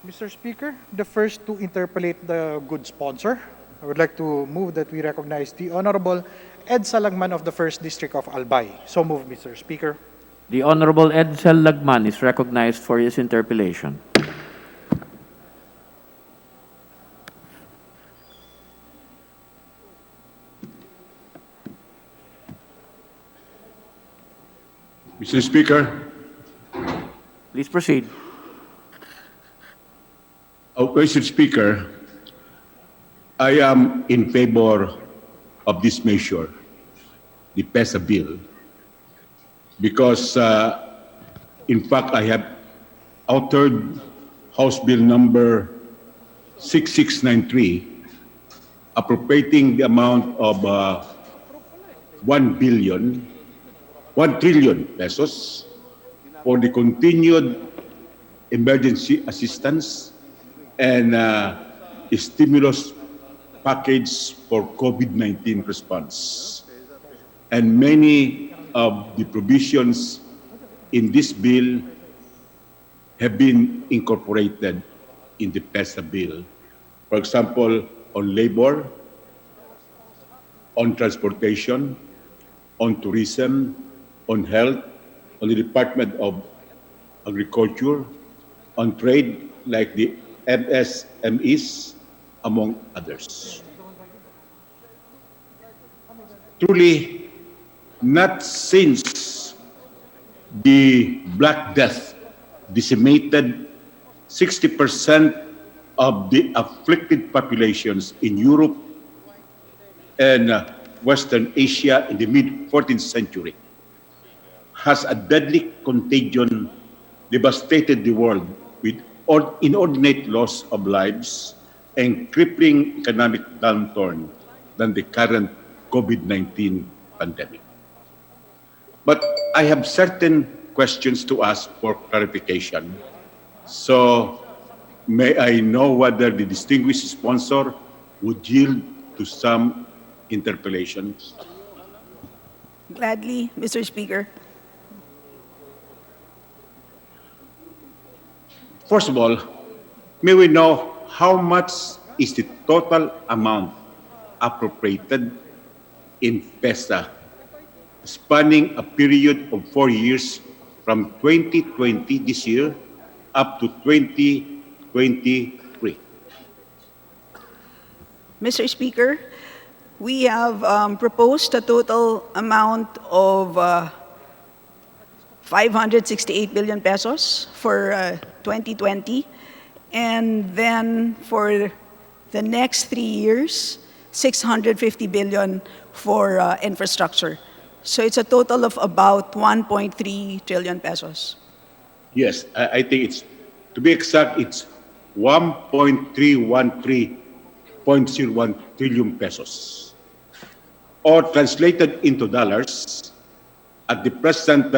Mr. Speaker, the first to interpolate the good sponsor, I would like to move that we recognize the Honorable Ed Salagman of the 1st District of Albay. So move, Mr. Speaker. The Honorable Ed Salagman is recognized for his interpellation. Mr. Speaker, Please proceed. Mr. Speaker, I am in favor of this measure, the PESA bill, because in fact I have authored House Bill number 6693, appropriating the amount of 1 trillion pesos for the continued emergency assistance and stimulus package for COVID-19 response. And many of the provisions in this bill have been incorporated in the PESA bill. For example, on labor, on transportation, on tourism, on health, on the Department of Agriculture, on trade, like the MSMEs, among others. Truly, not since the Black Death decimated 60% of the afflicted populations in Europe and Western Asia in the mid-14th century, has a deadly contagion devastated the world with inordinate loss of lives and crippling economic downturn than the current COVID-19 pandemic. But I have certain questions to ask for clarification. So may I know whether the distinguished sponsor would yield to some interpellations? Gladly, Mr. Speaker. First of all, may we know how much is the total amount appropriated in PESA spanning a period of 4 years from 2020 this year up to 2023? Mr. Speaker, we have proposed a total amount of 568 billion pesos for 2020, and then for the next 3 years, 650 billion for infrastructure. So it's a total of about 1.3 trillion pesos. Yes, I think it's, to be exact, it's 1.313.01 trillion pesos. Or translated into dollars, at the present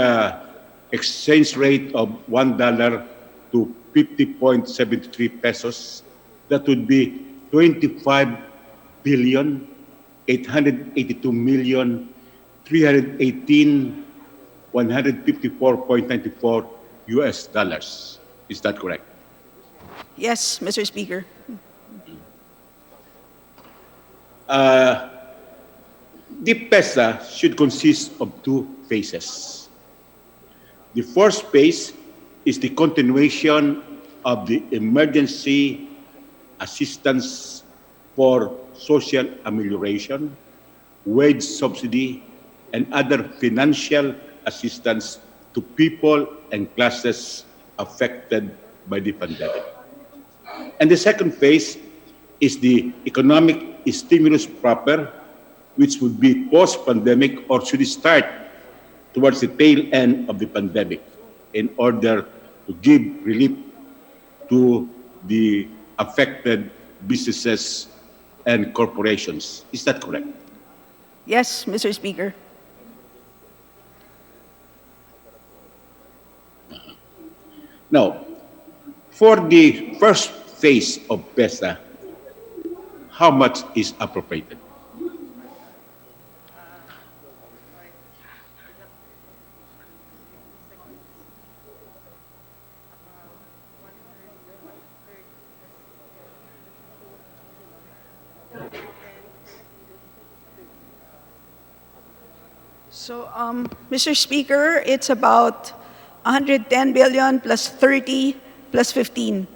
exchange rate of $1 to 50.73 pesos, that would be 25,882,318,154.94 US dollars. Is that correct? Yes, Mr. Speaker. The PESA should consist of two phases. The first phase is the continuation of the emergency assistance for social amelioration, wage subsidy, and other financial assistance to people and classes affected by the pandemic. And the second phase is the economic stimulus proper, which would be post-pandemic or should start towards the tail end of the pandemic in order to give relief to the affected businesses and corporations. Is that correct? Yes, Mr. Speaker. Now, for the first phase of PESA, how much is appropriated? So, Mr. Speaker, it's about 110 billion plus 30 plus 15.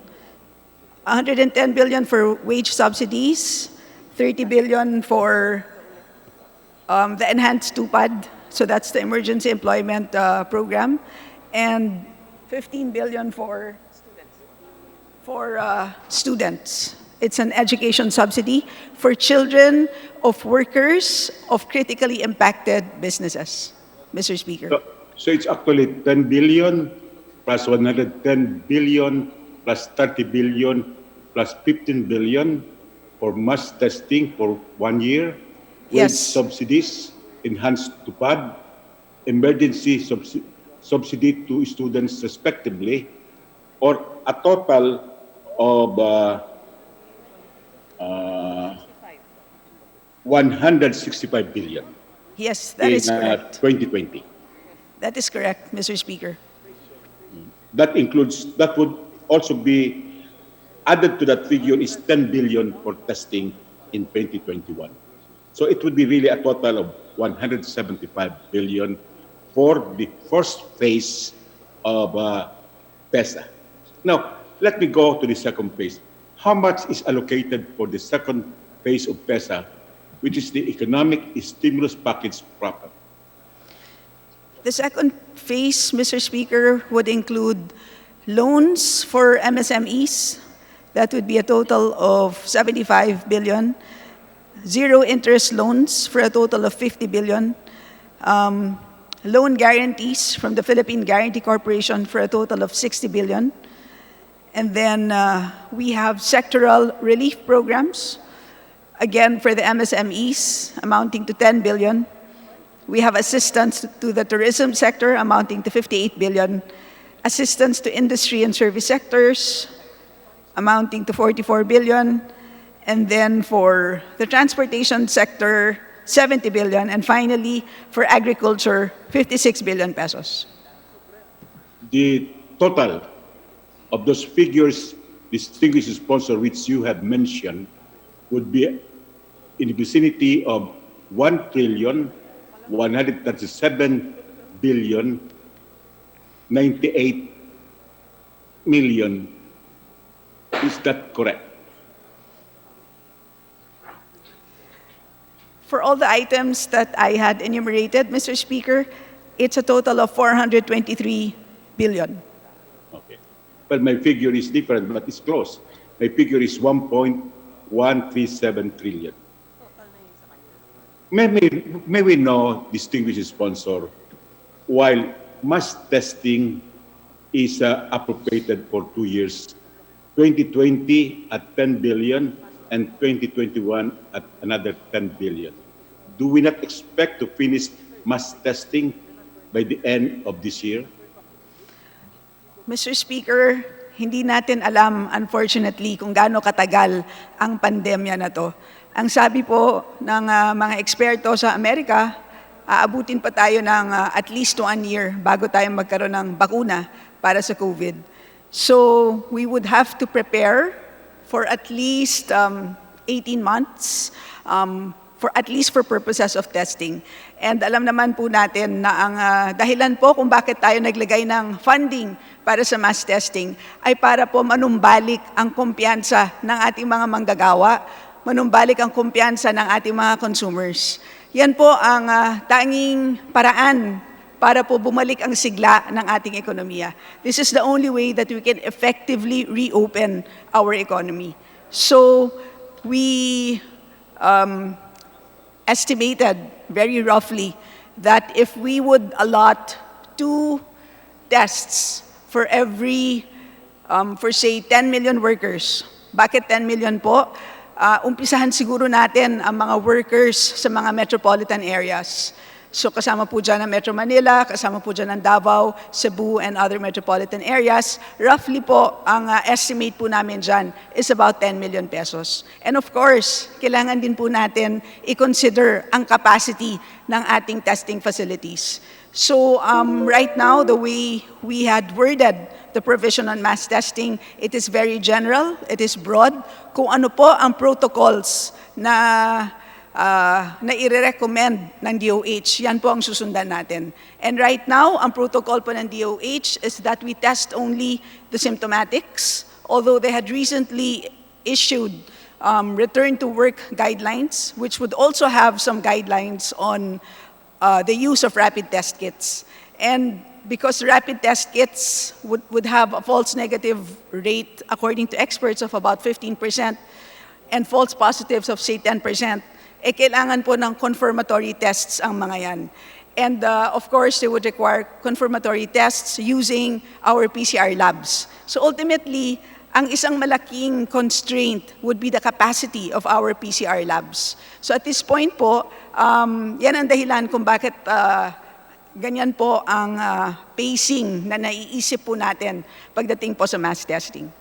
110 billion for wage subsidies, 30 billion for the enhanced TUPAD, so that's the emergency employment program, and 15 billion for students. It's an education subsidy for children of workers of critically impacted businesses, Mr. Speaker. So it's actually 10 billion plus 110 billion plus 30 billion plus 15 billion for mass testing for 1 year, wage Yes. subsidies, enhanced TUPAD, emergency subsidy to students respectively, or a total of 165 billion Yes, that is in correct. 2020. That is correct, Mr. Speaker. That would also be added to that figure is 10 billion for testing in 2021. So it would be really a total of 175 billion for the first phase of PESA. Now, let me go to the second phase. How much is allocated for the second phase of PESA, which is the economic stimulus package proper? The second phase, Mr. Speaker, would include loans for MSMEs. That would be a total of 75 billion. Zero interest loans for a total of 50 billion. Loan guarantees from the Philippine Guarantee Corporation for a total of 60 billion. And then we have sectoral relief programs again for the MSMEs amounting to 10 billion. We have assistance to the tourism sector amounting to 58 billion, assistance to industry and service sectors amounting to 44 billion, and then for the transportation sector, 70 billion, and finally for agriculture, 56 billion pesos. The total of those figures, distinguished sponsor, which you have mentioned, would be in the vicinity of 1,137,098,000,000. Is that correct? For all the items that I had enumerated, Mr. Speaker, it's a total of 423 billion. Okay. Well, my figure is different, but it's close. My figure is 1.137 trillion. May we know, distinguished sponsor, while mass testing is appropriated for 2 years, 2020 at 10 billion and 2021 at another 10 billion. Do we not expect to finish mass testing by the end of this year? Mr. Speaker, hindi natin alam, unfortunately, kung gaano katagal ang pandemya na to. Ang sabi po ng mga eksperto sa Amerika, aabutin pa tayo ng at least 1 year bago tayo magkaroon ng bakuna para sa COVID. So we would have to prepare for at least 18 months, for purposes of testing. And alam naman po natin na ang dahilan po kung bakit tayo naglagay ng funding para sa mass testing ay para po manumbalik ang kumpiyansa ng ating mga manggagawa, manumbalik ang kumpiyansa ng ating mga consumers. Yan po ang tanging paraan para po bumalik ang sigla ng ating ekonomiya. This is the only way that we can effectively reopen our economy. So we estimated very roughly that if we would allot 2 tests for every, for say, 10 million workers. Bakit 10 million po? Umpisahan siguro natin ang mga workers sa mga metropolitan areas. So kasama po dyan ang Metro Manila, kasama po dyan ang Davao, Cebu, and other metropolitan areas. Roughly po, ang estimate po namin dyan is about 10 million pesos. And of course, kailangan din po natin i-consider ang capacity ng ating testing facilities. So right now, the way we had worded the provision on mass testing, it is very general, it is broad. Kung ano po ang protocols na i-recommend ng DOH, yan po ang susundan natin. And right now, ang protocol po ng DOH is that we test only the symptomatics, although they had recently issued return to work guidelines, which would also have some guidelines on the use of rapid test kits. And because rapid test kits would have a false negative rate, according to experts, of about 15%, and false positives of, say, 10%, kailangan po ng confirmatory tests ang mga yan. And of course, they would require confirmatory tests using our PCR labs. So ultimately, ang isang malaking constraint would be the capacity of our PCR labs. So at this point po, yan ang dahilan kung bakit ganyan po ang pacing na naiisip po natin pagdating po sa mass testing.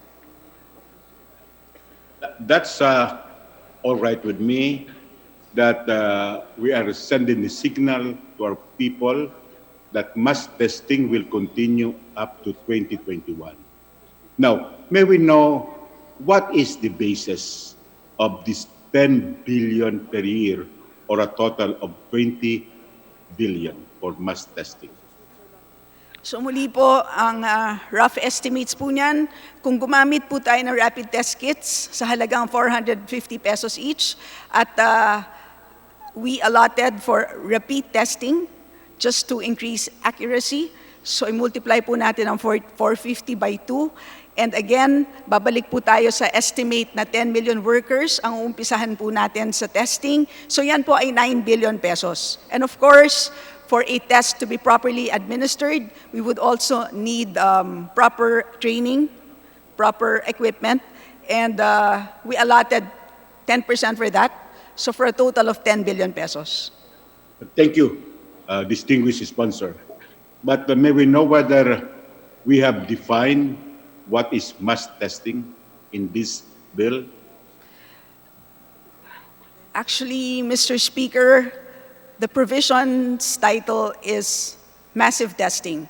That's all right with me, that we are sending a signal to our people that mass testing will continue up to 2021. Now, may we know what is the basis of this 10 billion per year, or a total of 20 billion for mass testing? So muli po, ang rough estimates po niyan, kung gumamit po tayo ng rapid test kits sa halagang 450 pesos each, at we allotted for repeat testing just to increase accuracy. So i-multiply po natin ang 450 by 2. And again, babalik po tayo sa estimate na 10 million workers ang uumpisahan po natin sa testing. So yan po ay 9 billion pesos. And of course, for a test to be properly administered, we would also need proper training, proper equipment, and we allotted 10% for that. So for a total of 10 billion pesos. Thank you, distinguished sponsor. But may we know whether we have defined what is mass testing in this bill? Actually, Mr. Speaker, the provision's title is massive testing.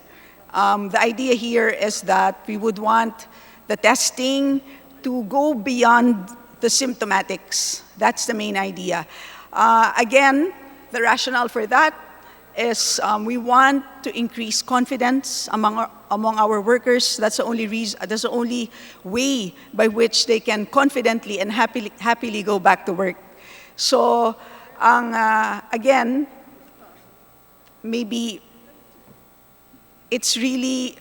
The idea here is that we would want the testing to go beyond the symptomatics. That's the main idea. Again, the rationale for that is we want to increase confidence among our workers. That's the only reason. That's the only way by which they can confidently and happily go back to work. So, again, maybe it's really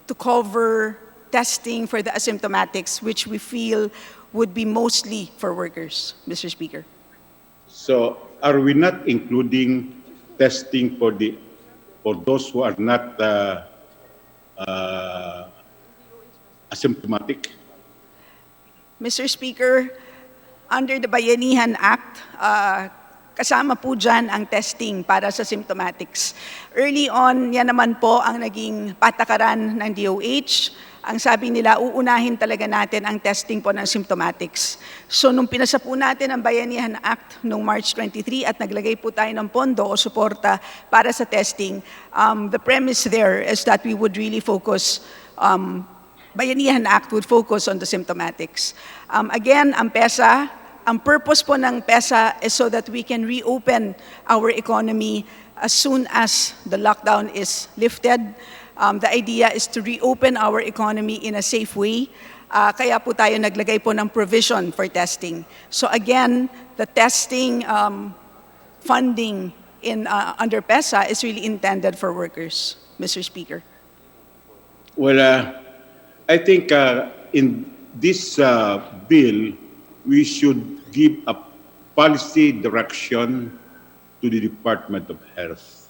to cover testing for the asymptomatics, which we feel would be mostly for workers, Mr. Speaker. So are we not including testing for those who are not asymptomatic? Mr. Speaker, under the Bayanihan Act, kasama po dyan ang testing para sa symptomatics. Early on, yan naman po ang naging patakaran ng DOH. Ang sabi nila, uunahin talaga natin ang testing po ng symptomatics. So nung pinasa po natin ang Bayanihan Act noong March 23 at naglagay po tayo ng pondo o suporta para sa testing, the premise there is that we would really focus, Bayanihan Act would focus on the symptomatics. Again, ang PESA, ang purpose po ng PESA is so that we can reopen our economy as soon as the lockdown is lifted. The idea is to reopen our economy in a safe way. Kaya po tayo naglagay po ng provision for testing. So again, the testing funding under PESA is really intended for workers, Mr. Speaker. Well, I think in this bill, we should give a policy direction to the Department of Health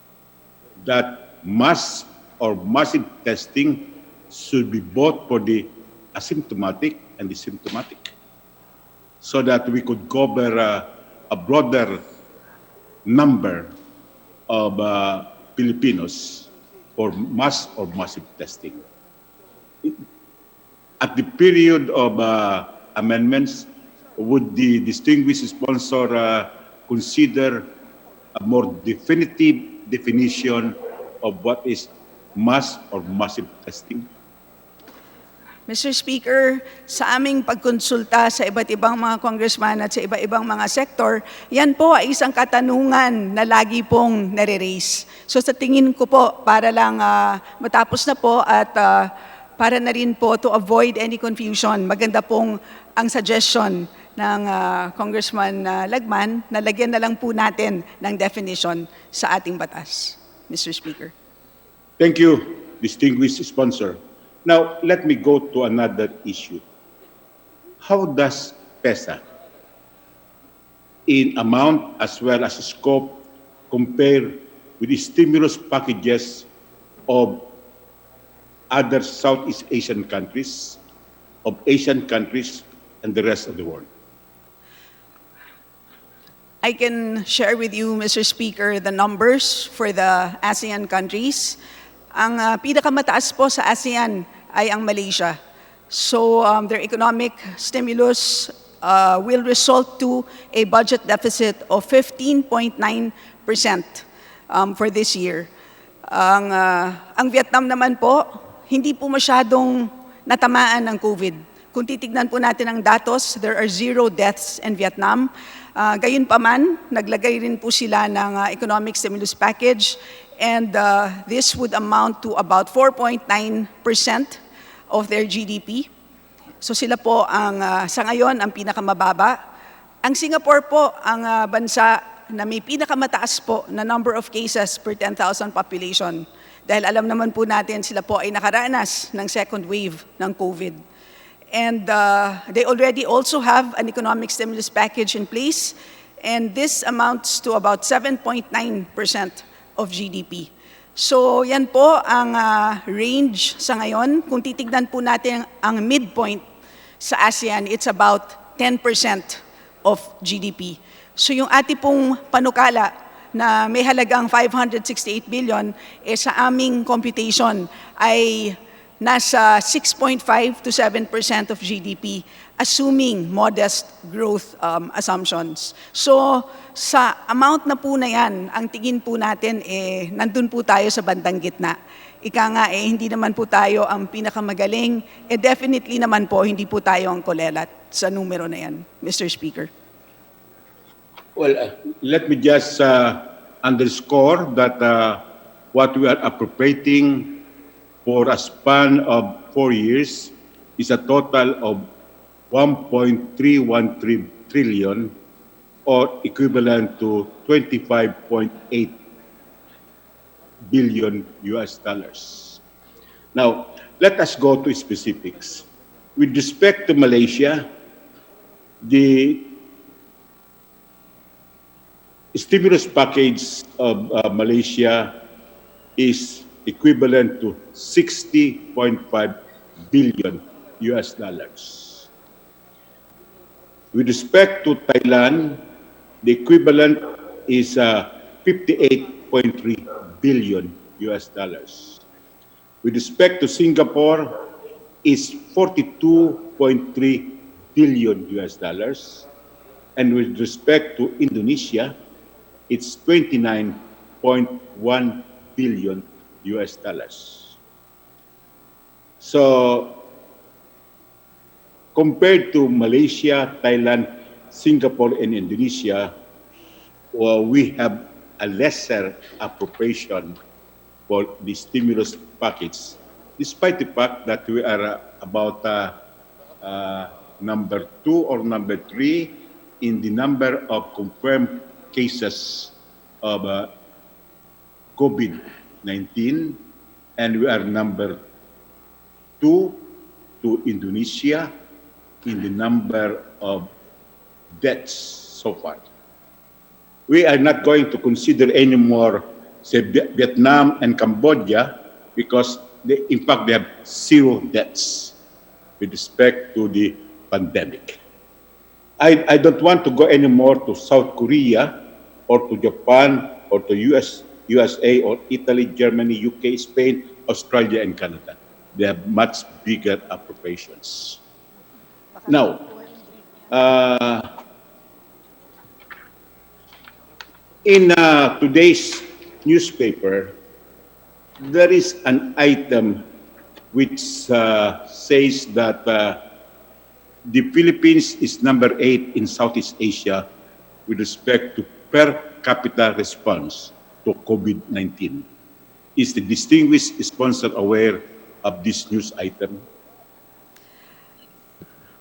that mass or massive testing should be both for the asymptomatic and the symptomatic, so that we could cover a broader number of Filipinos for mass or massive testing. At the period of amendments, would the distinguished sponsor consider a more definitive definition of what is mass or massive testing? Mr. Speaker, sa aming pagkonsulta sa iba't ibang mga congressman at sa iba-ibang mga sektor, yan po ay isang katanungan na lagi pong nare-raise. So sa tingin ko po, para lang matapos na po at para na rin po to avoid any confusion, maganda pong ang suggestion ng Congressman Lagman na lagyan na lang po natin ng definition sa ating batas, Mr. Speaker. Thank you, distinguished sponsor. Now, let me go to another issue. How does PESA, in amount as well as scope, compare with the stimulus packages of other Southeast Asian countries, and the rest of the world? I can share with you, Mr. Speaker, the numbers for the ASEAN countries. Ang pinakamataas po sa ASEAN ay ang Malaysia. So their economic stimulus will result to a budget deficit of 15.9% for this year. Ang Vietnam naman po, hindi po masyadong natamaan ng COVID. Kung titignan po natin ang datos, there are 0 deaths in Vietnam. Gayunpaman, naglagay rin po sila ng economic stimulus package, and this would amount to about 4.9% of their GDP. So sila po sa ngayon ang pinakamababa. Ang Singapore po ang bansa na may pinakamataas po na number of cases per 10,000 population. Dahil alam naman po natin sila po ay nakaranas ng second wave ng COVID. And they already also have an economic stimulus package in place, and this amounts to about 7.9% of GDP. So yan po ang range sa ngayon. Kung titignan po natin ang midpoint sa ASEAN, it's about 10% of GDP. So yung ating pong panukala na may halagang 568 billion, sa aming computation ay nasa 6.5 to 7% of GDP, assuming modest growth assumptions. So sa amount na po na yan, ang tingin po natin, nandun po tayo sa bandang gitna. Ika nga, hindi naman po tayo ang pinakamagaling, definitely naman po, hindi po tayo ang kolelat sa numero na yan, Mr. Speaker. Well, let me just underscore that what we are appropriating for a span of 4 years is a total of 1.313 trillion, or equivalent to 25.8 billion US dollars. Now, let us go to specifics. With respect to Malaysia, the stimulus package of Malaysia is equivalent to 60.5 billion US dollars. With respect to Thailand, the equivalent is 58.3 billion US dollars. With respect to Singapore, is 42.3 billion US dollars. And with respect to Indonesia, it's 29.1 billion US dollars. So, compared to Malaysia, Thailand, Singapore, and Indonesia, we have a lesser appropriation for the stimulus package, despite the fact that we are about number 2 or number 3 in the number of confirmed cases of COVID-19, and we are number 2 to Indonesia in the number of deaths so far. We are not going to consider anymore, say, Vietnam and Cambodia, because in fact they have 0 deaths with respect to the pandemic. I don't want to go anymore to South Korea or to Japan or to USA or Italy, Germany, UK, Spain, Australia, and Canada. They have much bigger appropriations. Now, in today's newspaper, there is an item which says that the Philippines is number 8 in Southeast Asia with respect to per capita response to COVID-19. Is the distinguished sponsor aware of this news item?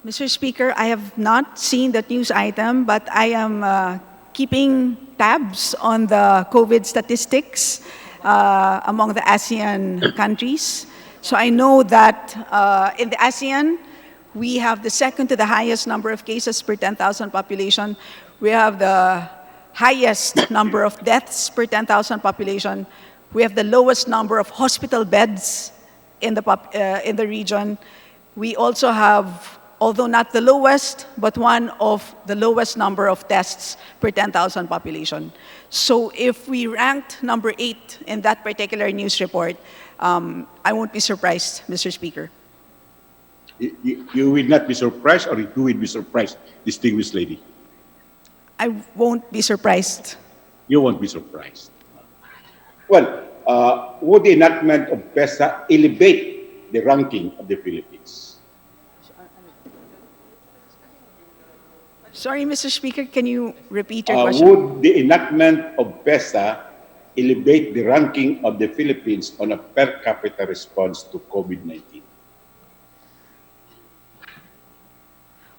Mr. Speaker, I have not seen that news item, but I am keeping tabs on the COVID statistics among the ASEAN countries. So I know that in the ASEAN, we have the second to the highest number of cases per 10,000 population. We have the highest number of deaths per 10,000 population. We have the lowest number of hospital beds in the region. We also have, although not the lowest, but one of the lowest number of tests per 10,000 population. So if we ranked number 8 in that particular news report, I won't be surprised, Mr. Speaker. You will not be surprised, or you will be surprised, distinguished lady? I won't be surprised. You won't be surprised. Well, would the enactment of PESA elevate the ranking of the Philippines? Sorry, Mr. Speaker, can you repeat your question? Would the enactment of PESA elevate the ranking of the Philippines on a per capita response to COVID-19?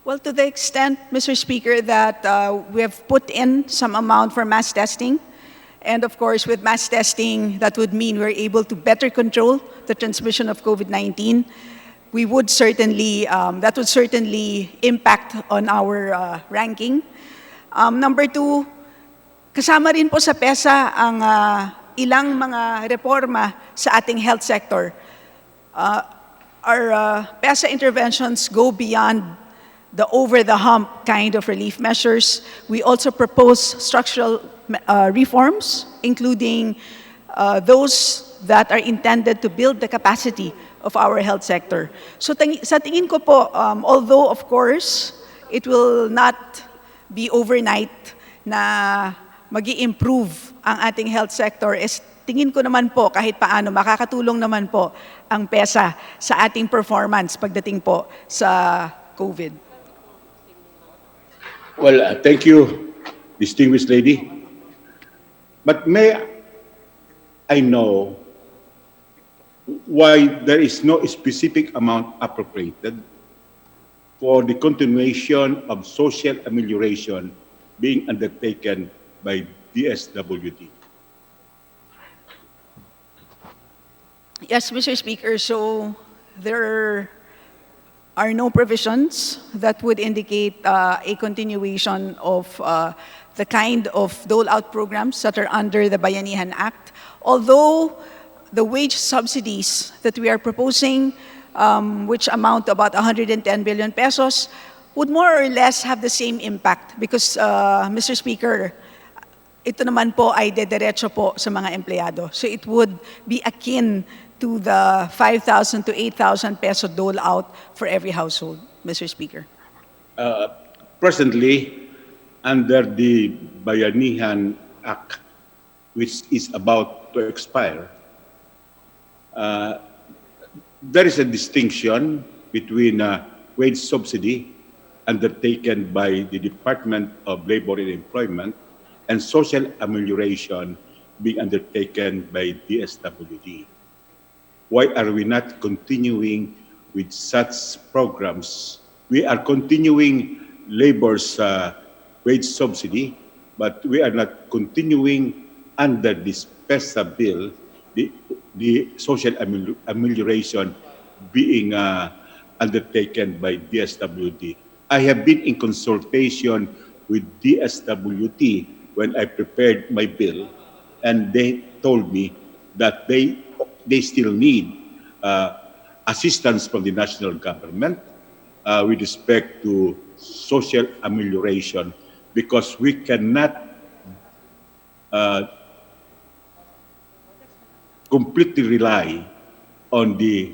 Well, to the extent, Mr. Speaker, that we have put in some amount for mass testing, and of course, with mass testing, that would mean we're able to better control the transmission of COVID-19. We would certainly, that would certainly impact on our ranking. Number 2, kasama rin po sa PESA ang ilang mga reforma sa ating health sector. Our PESA interventions go beyond the over-the-hump kind of relief measures. We also propose structural reforms, including those that are intended to build the capacity of our health sector. So sa tingin ko po, although of course, it will not be overnight na magi-improve ang ating health sector, tingin ko naman po kahit paano makakatulong naman po ang PESA sa ating performance pagdating po sa COVID. Well, thank you, distinguished lady. But may I know why there is no specific amount appropriated for the continuation of social amelioration being undertaken by DSWD? Yes, Mr. Speaker, so there are no provisions that would indicate a continuation of the kind of dole-out programs that are under the Bayanihan Act. Although the wage subsidies that we are proposing, which amount to about 110 billion pesos, would more or less have the same impact because, Mr. Speaker, ito naman po ay dediretso po sa mga empleyado. So it would be akin to the 5,000 to 8,000 peso dole out for every household, Mr. Speaker. Presently, under the Bayanihan Act, which is about to expire, there is a distinction between wage subsidy undertaken by the Department of Labor and Employment and social amelioration being undertaken by DSWD. Why are we not continuing with such programs? We are continuing labor's wage subsidy, but we are not continuing under this PESA bill, the social amelioration being undertaken by DSWD. I have been in consultation with DSWD when I prepared my bill, and they told me that they still need assistance from the national government with respect to social amelioration, because we cannot completely rely on the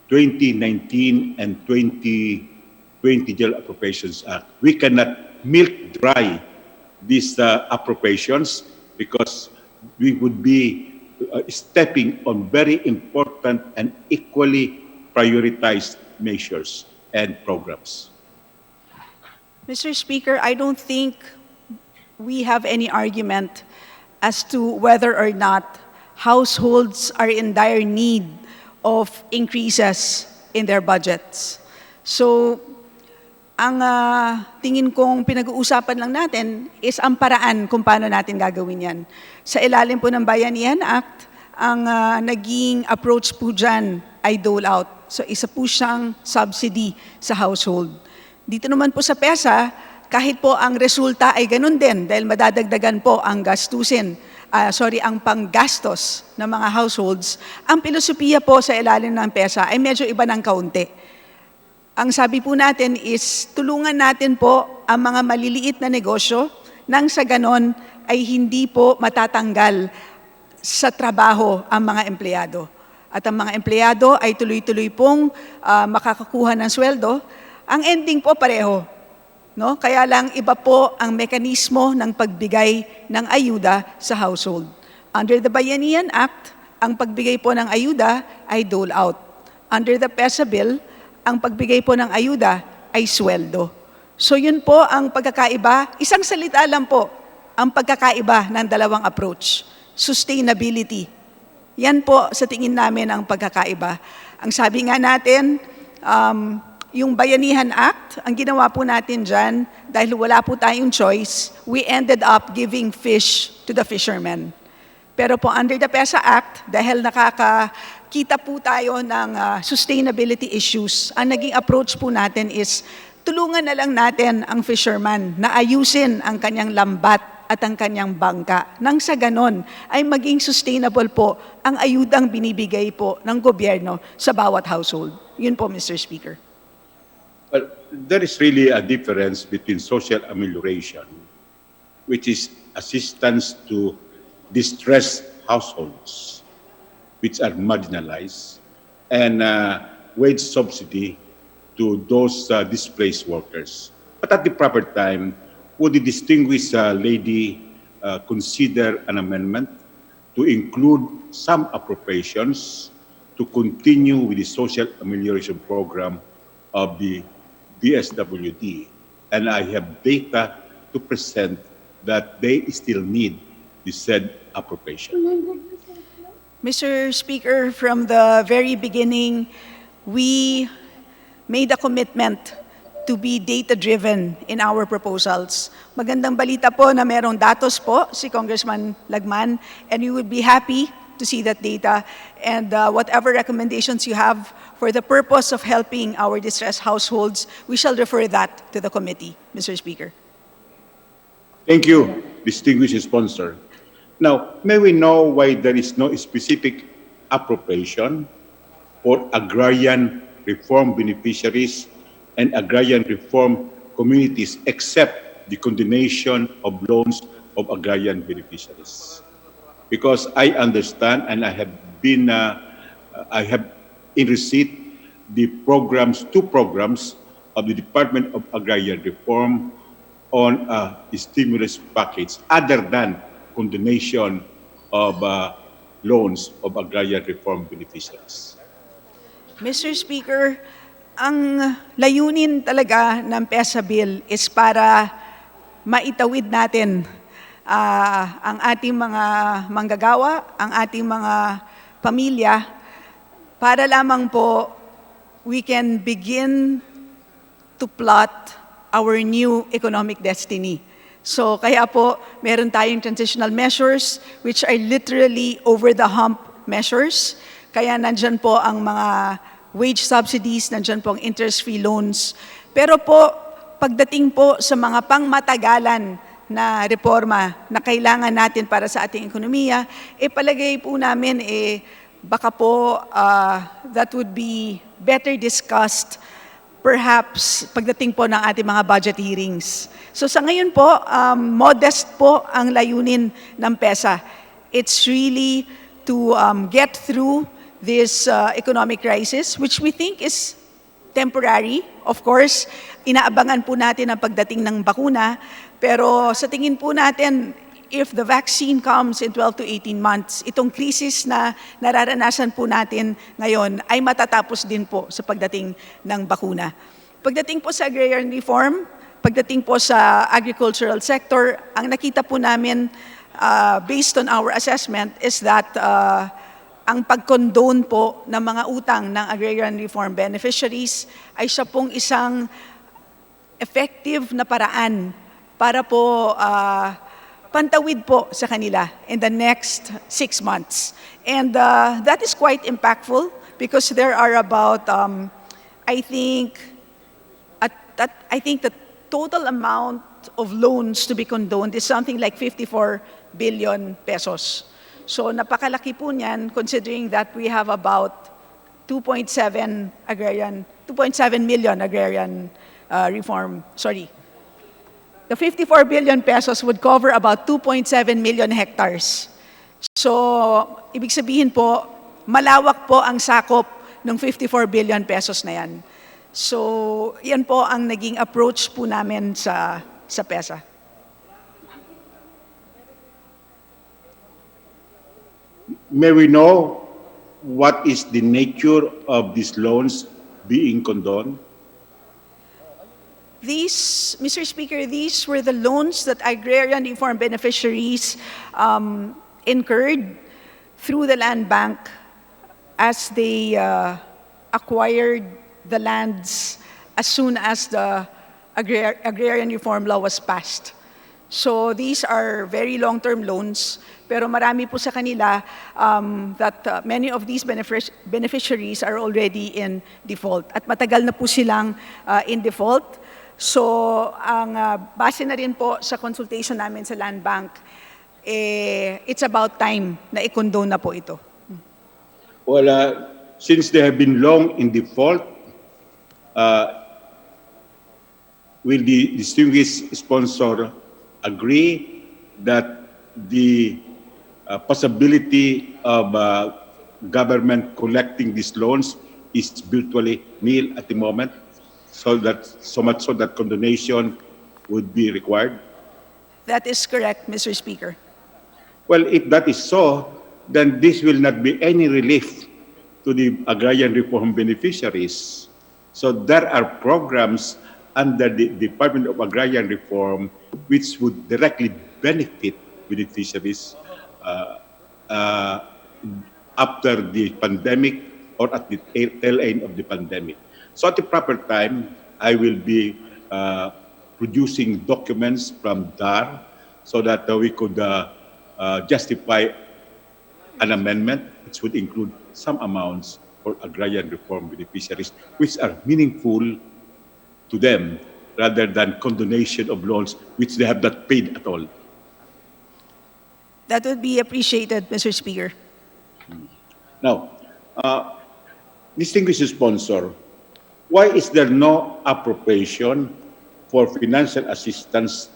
2019 and 2020 General Appropriations Act. We cannot milk dry these appropriations because we would be stepping on very important and equally prioritized measures and programs. Mr. Speaker, I don't think we have any argument as to whether or not households are in dire need of increases in their budgets. So, ang tingin kong pinag-uusapan lang natin is ang paraan kung paano natin gagawin yan. Sa ilalim po ng Bayanihan Act, ang naging approach po dyan ay dole-out. So isa po siyang subsidy sa household. Dito naman po sa PESA, kahit po ang resulta ay ganun din dahil madadagdagan po ang gastusin, ang panggastos ng mga households, ang filosofiya po sa ilalim ng PESA ay medyo iba ng kaunti. Ang sabi po natin is tulungan natin po ang mga maliliit na negosyo nang sa ganon ay hindi po matatanggal sa trabaho ang mga empleyado. At ang mga empleyado ay tuloy-tuloy pong makakakuha ng sweldo. Ang ending po pareho. No? Kaya lang iba po ang mekanismo ng pagbigay ng ayuda sa household. Under the Bayanihan Act, ang pagbigay po ng ayuda ay dole out. Under the PESA bill, ang pagbigay po ng ayuda ay sweldo. So yun po ang pagkakaiba. Isang salita lang po ang pagkakaiba ng dalawang approach. Sustainability. Yan po sa tingin namin ang pagkakaiba. Ang sabi nga natin, yung Bayanihan Act, ang ginawa po natin dyan, dahil wala po tayong choice, we ended up giving fish to the fishermen. Pero po under the PESA Act, dahil nakakita po tayo ng sustainability issues, ang naging approach po natin is tulungan na lang natin ang fisherman na ayusin ang kanyang lambat at ang kanyang bangka. Nang sa ganon ay maging sustainable po ang ayudang binibigay po ng gobyerno sa bawat household. Yun po, Mr. Speaker. Well, there is really a difference between social amelioration, which is assistance to distressed households, which are marginalized, and wage subsidy to those displaced workers. But at the proper time, would the distinguished lady consider an amendment to include some appropriations to continue with the social amelioration program of the DSWD? And I have data to present that they still need the said appropriation. Mr. Speaker, from the very beginning, we made a commitment to be data-driven in our proposals. Magandang balita po na merong datos po si Congressman Lagman, and we would be happy to see that data. And whatever recommendations you have for the purpose of helping our distressed households, we shall refer that to the committee, Mr. Speaker. Thank you, distinguished sponsor. Now, may we know why there is no specific appropriation for agrarian reform beneficiaries and agrarian reform communities except the condonation of loans of agrarian beneficiaries? Because I understand, and I have in receipt the two programs of the Department of Agrarian Reform on a stimulus package other than condonation of loans of agrarian reform beneficiaries. Mr. Speaker, ang layunin talaga ng PESA bill is para maitawid natin ang ating mga manggagawa, ang ating mga pamilya, para lamang po we can begin to plot our new economic destiny. So kaya po meron tayong transitional measures which are literally over-the-hump measures. Kaya nandyan po ang mga wage subsidies, nandyan po ang interest-free loans. Pero po, pagdating po sa mga pangmatagalan na reforma na kailangan natin para sa ating ekonomiya, palagay po namin, baka po that would be better discussed perhaps pagdating po ng ating mga budget hearings. So sa ngayon po, modest po ang layunin ng PESA. It's really to get through this economic crisis, which we think is temporary. Of course, inaabangan po natin ang pagdating ng bakuna, pero sa tingin po natin, if the vaccine comes in 12 to 18 months, itong krisis na nararanasan po natin ngayon ay matatapos din po sa pagdating ng bakuna. Pagdating po sa agrarian reform, pagdating po sa agricultural sector, ang nakita po namin based on our assessment is that ang pag-condone po ng mga utang ng agrarian reform beneficiaries ay siya pong isang effective na paraan para po pantawid po sa kanila in the next 6 months. And that is quite impactful because there are about, I think the total amount of loans to be condoned is something like 54 billion pesos. So napakalaki po niyan considering that we have about 2.7 million agrarian reform, the 54 billion pesos would cover about 2.7 million hectares. So, ibig sabihin po, malawak po ang sakop ng 54 billion pesos na yan. So, yan po ang naging approach po namin sa PESA. May we know what is the nature of these loans being condoned? These, Mr. Speaker, these were the loans that agrarian reform beneficiaries incurred through the land bank as they acquired the lands as soon as the agrarian reform law was passed. So these are very long-term loans, pero marami po sa kanila that many of these beneficiaries are already in default at matagal na po silang in default. So, ang base na rin po sa consultation namin sa Land Bank, it's about time na i-condone na po ito. Well, since they have been long in default, will the distinguished sponsor agree that the possibility of government collecting these loans is virtually nil at the moment, so much so that condonation would be required? That is correct, Mr. Speaker. Well, if that is so, then this will not be any relief to the agrarian reform beneficiaries. So there are programs under the Department of Agrarian Reform which would directly benefit beneficiaries after the pandemic or at the tail end of the pandemic. So at the proper time, I will be producing documents from DAR so that we could justify an amendment which would include some amounts for agrarian reform beneficiaries which are meaningful to them rather than condonation of loans which they have not paid at all. That would be appreciated, Mr. Speaker. Now, distinguished sponsor, why is there no appropriation for financial assistance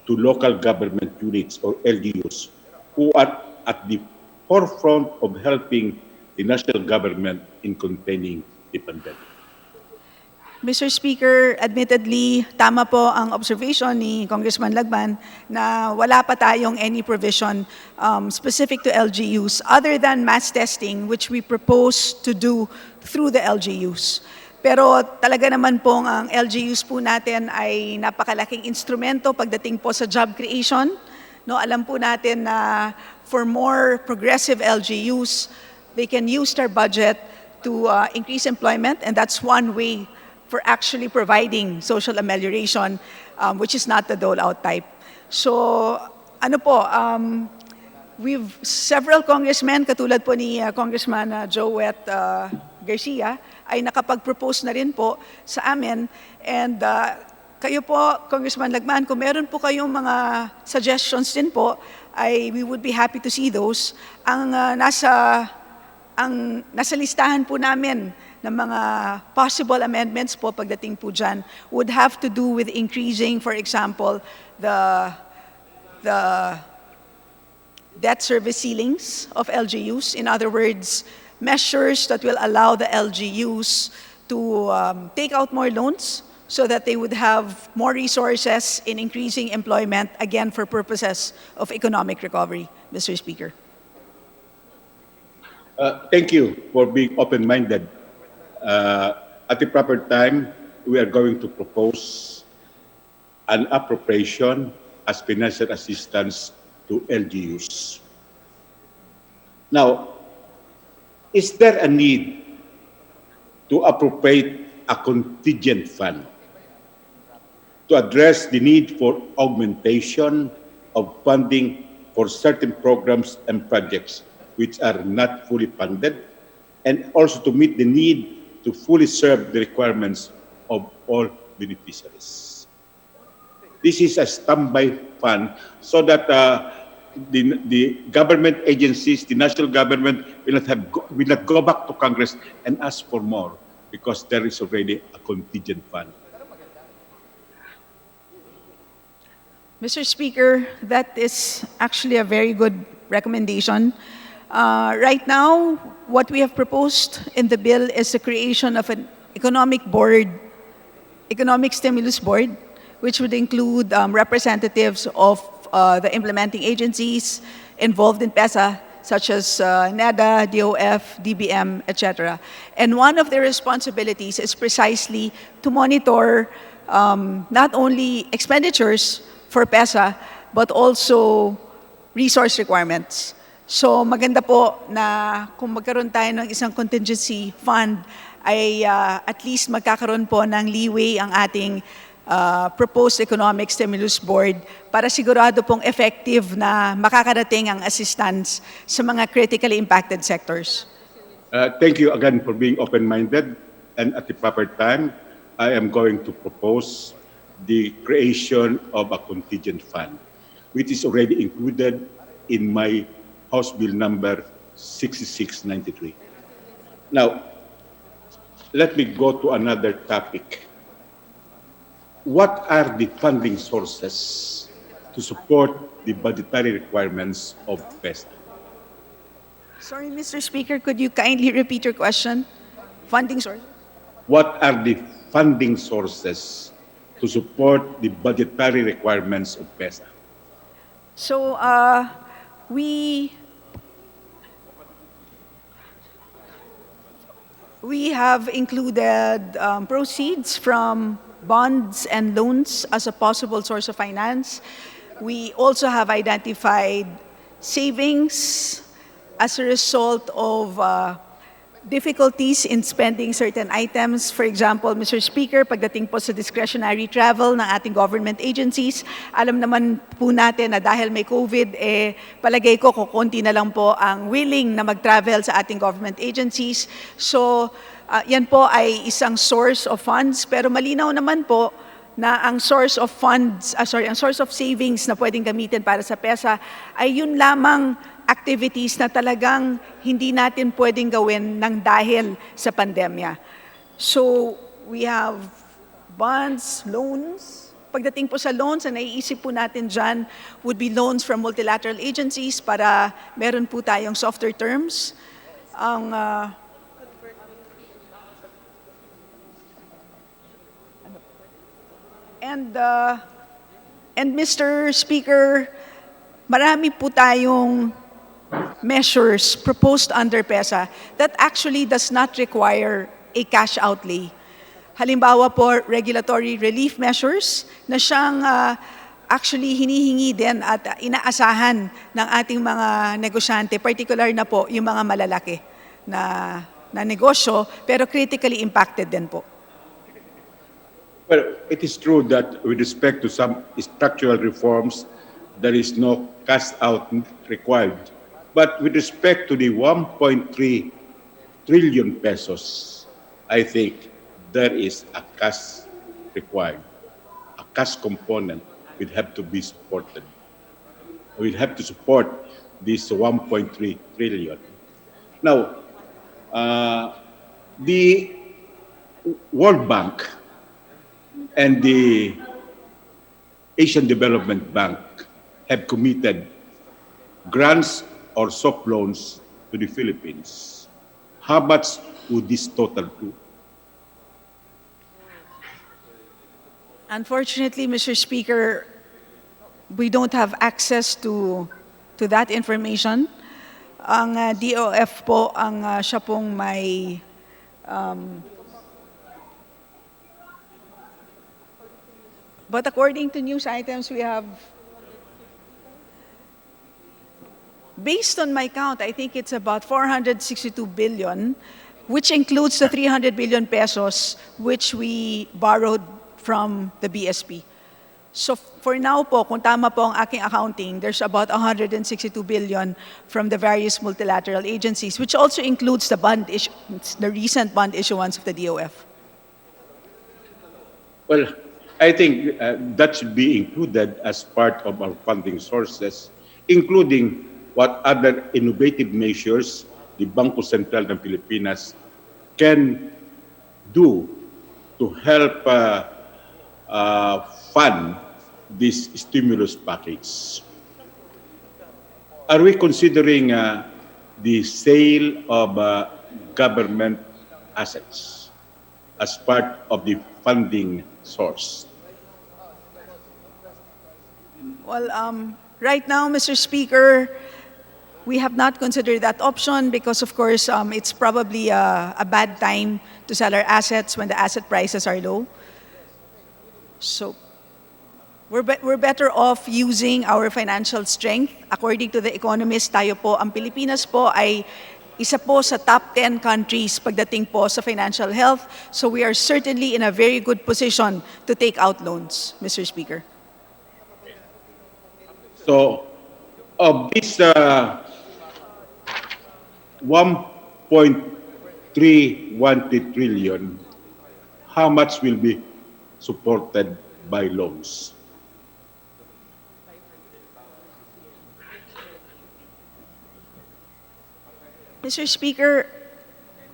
to local government units or LGUs who are at the forefront of helping the national government in containing the pandemic? Mr. Speaker, admittedly, tama po ang observation ni Congressman Lagman na wala pa tayong any provision specific to LGUs other than mass testing, which we propose to do through the LGUs. Pero talaga naman pong ang LGUs po natin ay napakalaking instrumento pagdating po sa job creation. No, alam po natin na for more progressive LGUs, they can use their budget to increase employment, and that's one way for actually providing social amelioration, which is not the dole-out type. So, ano po, we've several congressmen, katulad po ni Congressman Joet Garcia, ay nakapag-propose na rin po sa amin. And kayo po, Congressman Lagman, kung meron po kayong mga suggestions din po, we would be happy to see those. Ang nasa listahan po namin ng mga possible amendments po pagdating po dyan would have to do with increasing, for example, the debt service ceilings of LGUs. In other words, measures that will allow the LGUs to take out more loans so that they would have more resources in increasing employment, again, for purposes of economic recovery, Mr. Speaker. Thank you for being open-minded. At the proper time, we are going to propose an appropriation as financial assistance to LGUs. Now, is there a need to appropriate a contingent fund to address the need for augmentation of funding for certain programs and projects which are not fully funded, and also to meet the need to fully serve the requirements of all beneficiaries? This is a standby fund so that the government agencies, the national government will not go back to Congress and ask for more because there is already a contingent fund. Mr. Speaker, that is actually a very good recommendation. Right now, what we have proposed in the bill is the creation of an economic stimulus board, which would include representatives of the implementing agencies involved in PESA, such as NEDA, DOF, DBM, etc. And one of their responsibilities is precisely to monitor not only expenditures for PESA, but also resource requirements. So maganda po na kung magkaroon tayo ng isang contingency fund, ay at least magkakaroon po ng leeway ang ating proposed economic stimulus board para sigurado pong effective na makakarating ang assistance sa mga critically impacted sectors. Thank you again for being open-minded, and at the proper time, I am going to propose the creation of a contingent fund, which is already included in my House Bill number 6693. Now, let me go to another topic. what are the funding sources to support the budgetary requirements of PESA? Sorry, Mr. Speaker, could you kindly repeat your question? Funding source? What are the funding sources to support the budgetary requirements of PESA? So we have included proceeds from bonds and loans as a possible source of finance. We also have identified savings as a result of difficulties in spending certain items. For example, Mr. Speaker, pagdating po sa discretionary travel ng ating government agencies, alam naman po natin na dahil may COVID, palagay ko kukunti na lang po ang willing na mag-travel sa ating government agencies. So, yan po ay isang source of funds, pero malinaw naman po na ang source of funds, ang source of savings na pwedeng gamitin para sa PESA ay yun lamang activities na talagang hindi natin pwedeng gawin ng dahil sa pandemya. So, we have bonds, loans. Pagdating po sa loans, ang naiisip po natin dyan would be loans from multilateral agencies para meron po tayong softer terms. And Mr. Speaker, marami po tayong measures proposed under PESA that actually does not require a cash outlay. Halimbawa po, regulatory relief measures na siyang actually hinihingi din at inaasahan ng ating mga negosyante, particular na po yung mga malalaki na negosyo, pero critically impacted din po. Well, it is true that with respect to some structural reforms, there is no cash out required. But with respect to the 1.3 trillion pesos, I think there is a cash required. A cash component will have to be supported. We'll have to support this 1.3 trillion. Now, the World Bank and the Asian Development Bank have committed grants or soft loans to the Philippines. How much would this total to? Unfortunately, Mr. Speaker, we don't have access to that information. Ang DOF po ang siya pong may but according to news items, we have, based on my count, I think it's about 462 billion, which includes the 300 billion pesos which we borrowed from the BSP. So for now po, kung tama po ang aking accounting, there's about 162 billion from the various multilateral agencies, which also includes the recent bond issuance of the DOF. Well, I think that should be included as part of our funding sources, including what other innovative measures the Bangko Sentral ng Pilipinas can do to help fund this stimulus package. Are we considering the sale of government assets as part of the funding source? Well, right now, Mr. Speaker, we have not considered that option because, of course, it's probably a bad time to sell our assets when the asset prices are low. So we're better off using our financial strength. According to The Economist, tayo po, ang Pilipinas po ay isa po sa top 10 countries pagdating po sa financial health. So we are certainly in a very good position to take out loans, Mr. Speaker. So, of this 1.313 trillion, how much will be supported by loans? Mr. Speaker,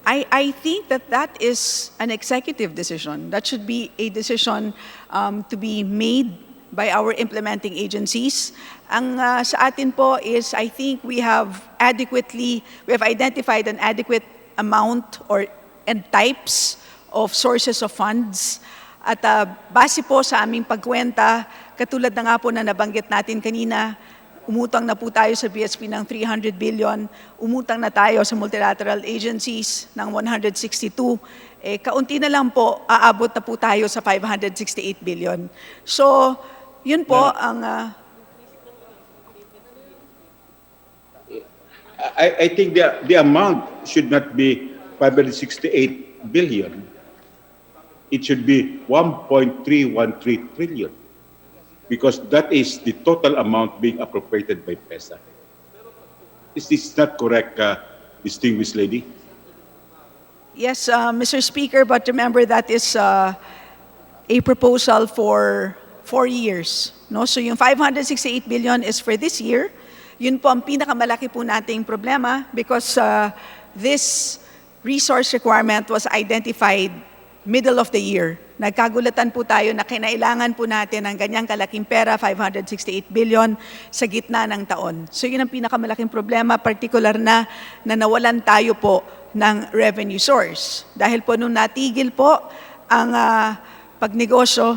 I think that that is an executive decision. That should be a decision to be made by our implementing agencies. Ang sa atin po is, I think we have identified an adequate amount and types of sources of funds. At base po sa aming pagkwenta, katulad na nga po na nabanggit natin kanina, umutang na po tayo sa BSP ng 300 billion, umutang na tayo sa multilateral agencies ng 162, kaunti na lang po, aabot na po tayo sa 568 billion. So, yun po ang... I think the amount should not be 568 billion. It should be 1.313 trillion. Because that is the total amount being appropriated by PESA. Is this not correct, distinguished lady? Yes, Mr. Speaker, but remember that is a proposal for 4 years. No? So yung 568 billion is for this year. Yun po ang pinakamalaki po nating problema because this resource requirement was identified middle of the year. Nagkagulatan po tayo na kinailangan po natin ng ganyang kalaking pera, 568 billion, sa gitna ng taon. So yun ang pinakamalaking problema, particular na nawalan tayo po ng revenue source. Dahil po nung natigil po ang pagnegosyo,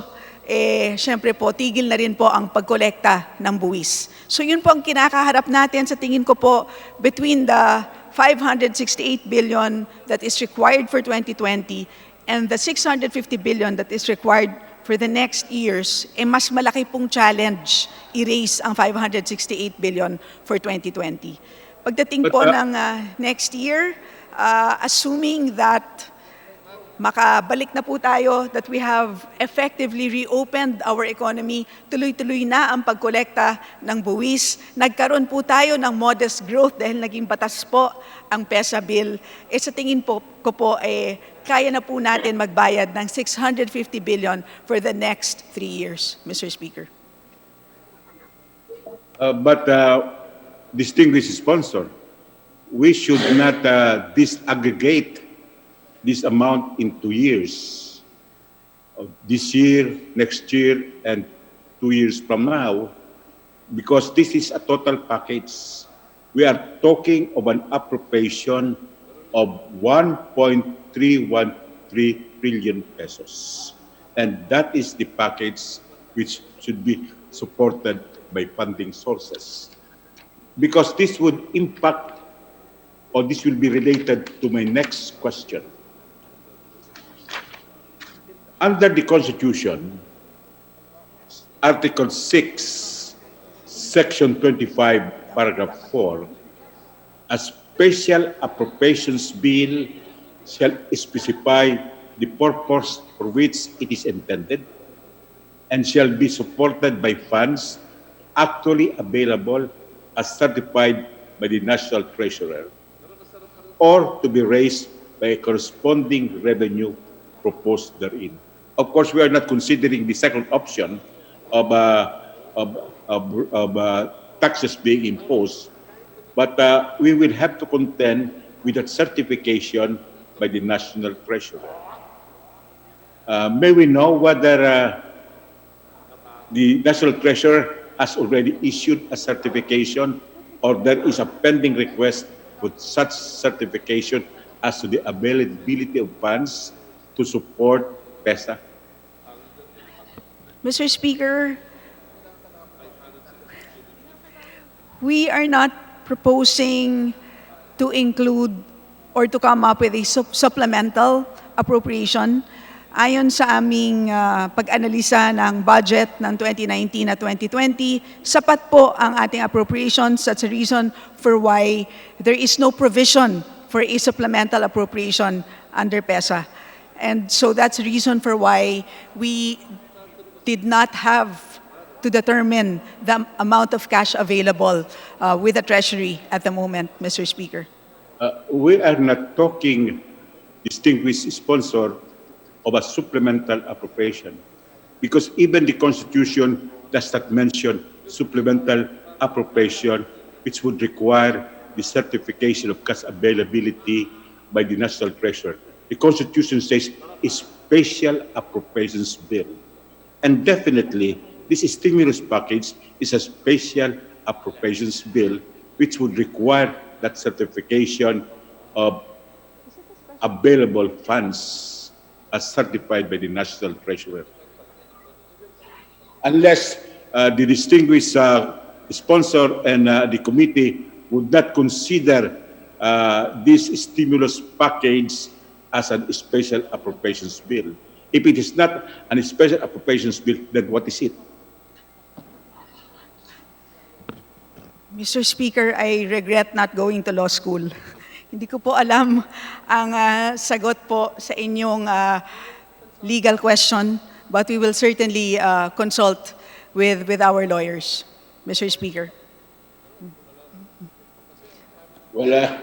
syempre po, tigil na rin po ang pagkolekta ng buwis. So yun po ang kinakaharap natin sa tingin ko po between the 568 billion that is required for 2020 and the 650 billion that is required for the next years, mas malaki pong challenge i-raise ang 568 billion for 2020. Pagdating po ng next year, assuming that makabalik na po tayo, that we have effectively reopened our economy, tuloy-tuloy na ang pagkolekta ng buwis, nagkaroon po tayo ng modest growth dahil naging batas po ang PESA bill, sa tingin ko po, kaya na po natin magbayad ng 650 billion for the next 3 years, Mr. Speaker. But distinguished sponsor, we should not disaggregate this amount in 2 years. This year, next year, and 2 years from now, because this is a total package. We are talking of an appropriation of 1.313 trillion pesos. And that is the package which should be supported by funding sources. Because this would impact, or this will be related to my next question. Under the Constitution, Article 6, Section 25, Paragraph 4, a special appropriations bill shall specify the purpose for which it is intended and shall be supported by funds actually available as certified by the National Treasurer or to be raised by a corresponding revenue proposed therein. Of course, we are not considering the second option of taxes being imposed, but we will have to contend with that certification by the National Treasurer. May we know whether the National Treasurer has already issued a certification or there is a pending request for such certification as to the availability of funds to support PESA? Mr. Speaker, we are not proposing to include or to come up with a supplemental appropriation. Ayon sa aming pag-analisa ng budget ng 2019 at 2020, sapat po ang ating appropriations. That's a reason for why there is no provision for a supplemental appropriation under PESA. And so that's the reason for why we did not have to determine the amount of cash available with the Treasury at the moment, Mr. Speaker. We are not talking, distinguished sponsor, of a supplemental appropriation, because even the Constitution does not mention supplemental appropriation, which would require the certification of cash availability by the National Treasurer. The Constitution says a special appropriations bill. And definitely, this stimulus package is a special appropriations bill which would require that certification of available funds as certified by the National Treasurer. Unless the distinguished sponsor and the committee would not consider this stimulus package as a special appropriations bill. If it is not a special appropriations bill, then what is it? Mr. Speaker, I regret not going to law school. Hindi ko po alam ang sagot po sa inyong legal question, but we will certainly consult with our lawyers, Mr. Speaker. Well,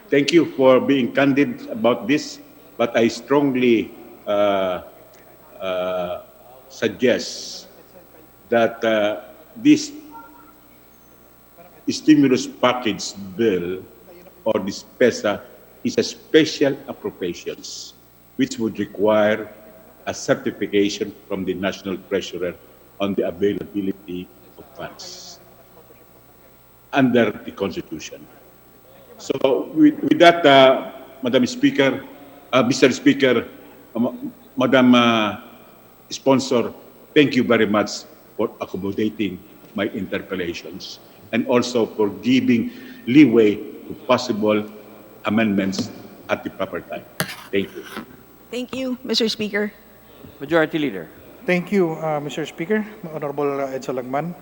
thank you for being candid about this, but I strongly suggest that this stimulus package bill or this PESA is a special appropriations which would require a certification from the National Treasurer on the availability of funds under the Constitution. So with that, Madam Speaker, Mr. Speaker, Madam Sponsor, thank you very much for accommodating my interpellations and also for giving leeway to possible amendments at the proper time. Thank you. Thank you, Mr. Speaker. Majority Leader. Thank you, Mr. Speaker, Honorable Ed Salagman.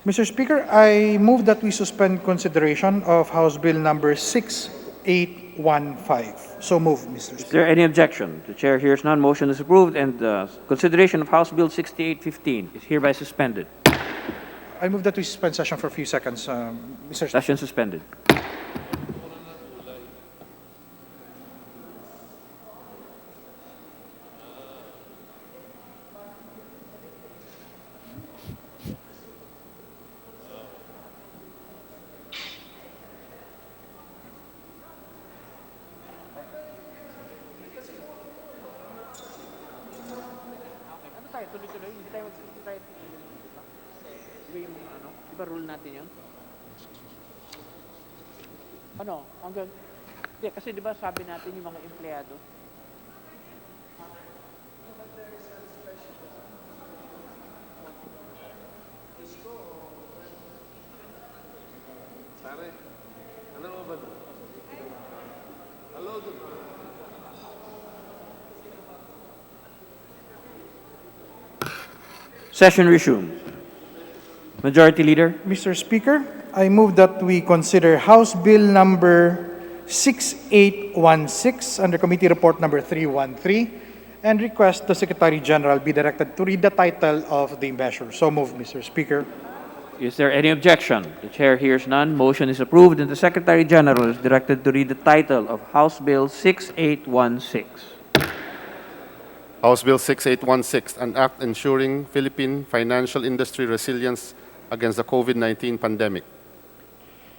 Mr. Speaker, I move that we suspend consideration of House Bill number 6815. So move, Mr. Is Speaker. there any objection? The chair hears none. Motion is approved, and consideration of House Bill 6815 is hereby suspended. I move that we suspend session for a few seconds, Mr. Speaker. Session suspended. Diba rule natin yun? Ano? Hanggang... Hindi, kasi diba sabi natin yung mga empleyado? Pare, ano mo ba doon? Hello doon. Session resumed. Majority Leader. Mr. Speaker, I move that we consider House Bill number 6816 under Committee Report number 313 and request the Secretary General be directed to read the title of the measure. So move, Mr. Speaker. Is there any objection? The chair hears none. Motion is approved, and the Secretary General is directed to read the title of House Bill 6816. House Bill 6816, an act ensuring Philippine financial industry resilience against the COVID-19 pandemic.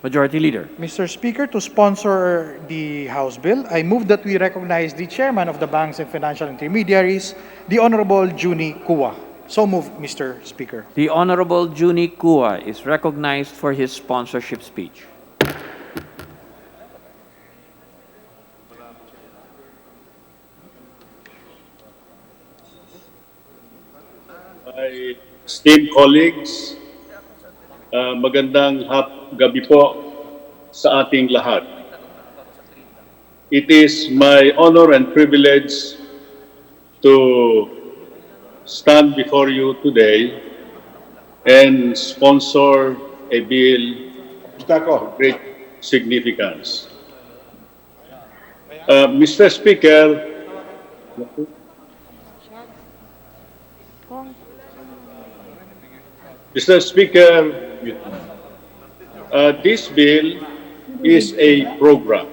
Majority Leader. Mr. Speaker, to sponsor the House Bill, I move that we recognize the Chairman of the Banks and Financial Intermediaries, the Honorable Juni Kua. So move, Mr. Speaker. The Honorable Juni Kua is recognized for his sponsorship speech. My esteemed colleagues, magandang gabi po sa ating lahat. It is my honor and privilege to stand before you today and sponsor a bill of great significance. Mr. Speaker, this bill is a program,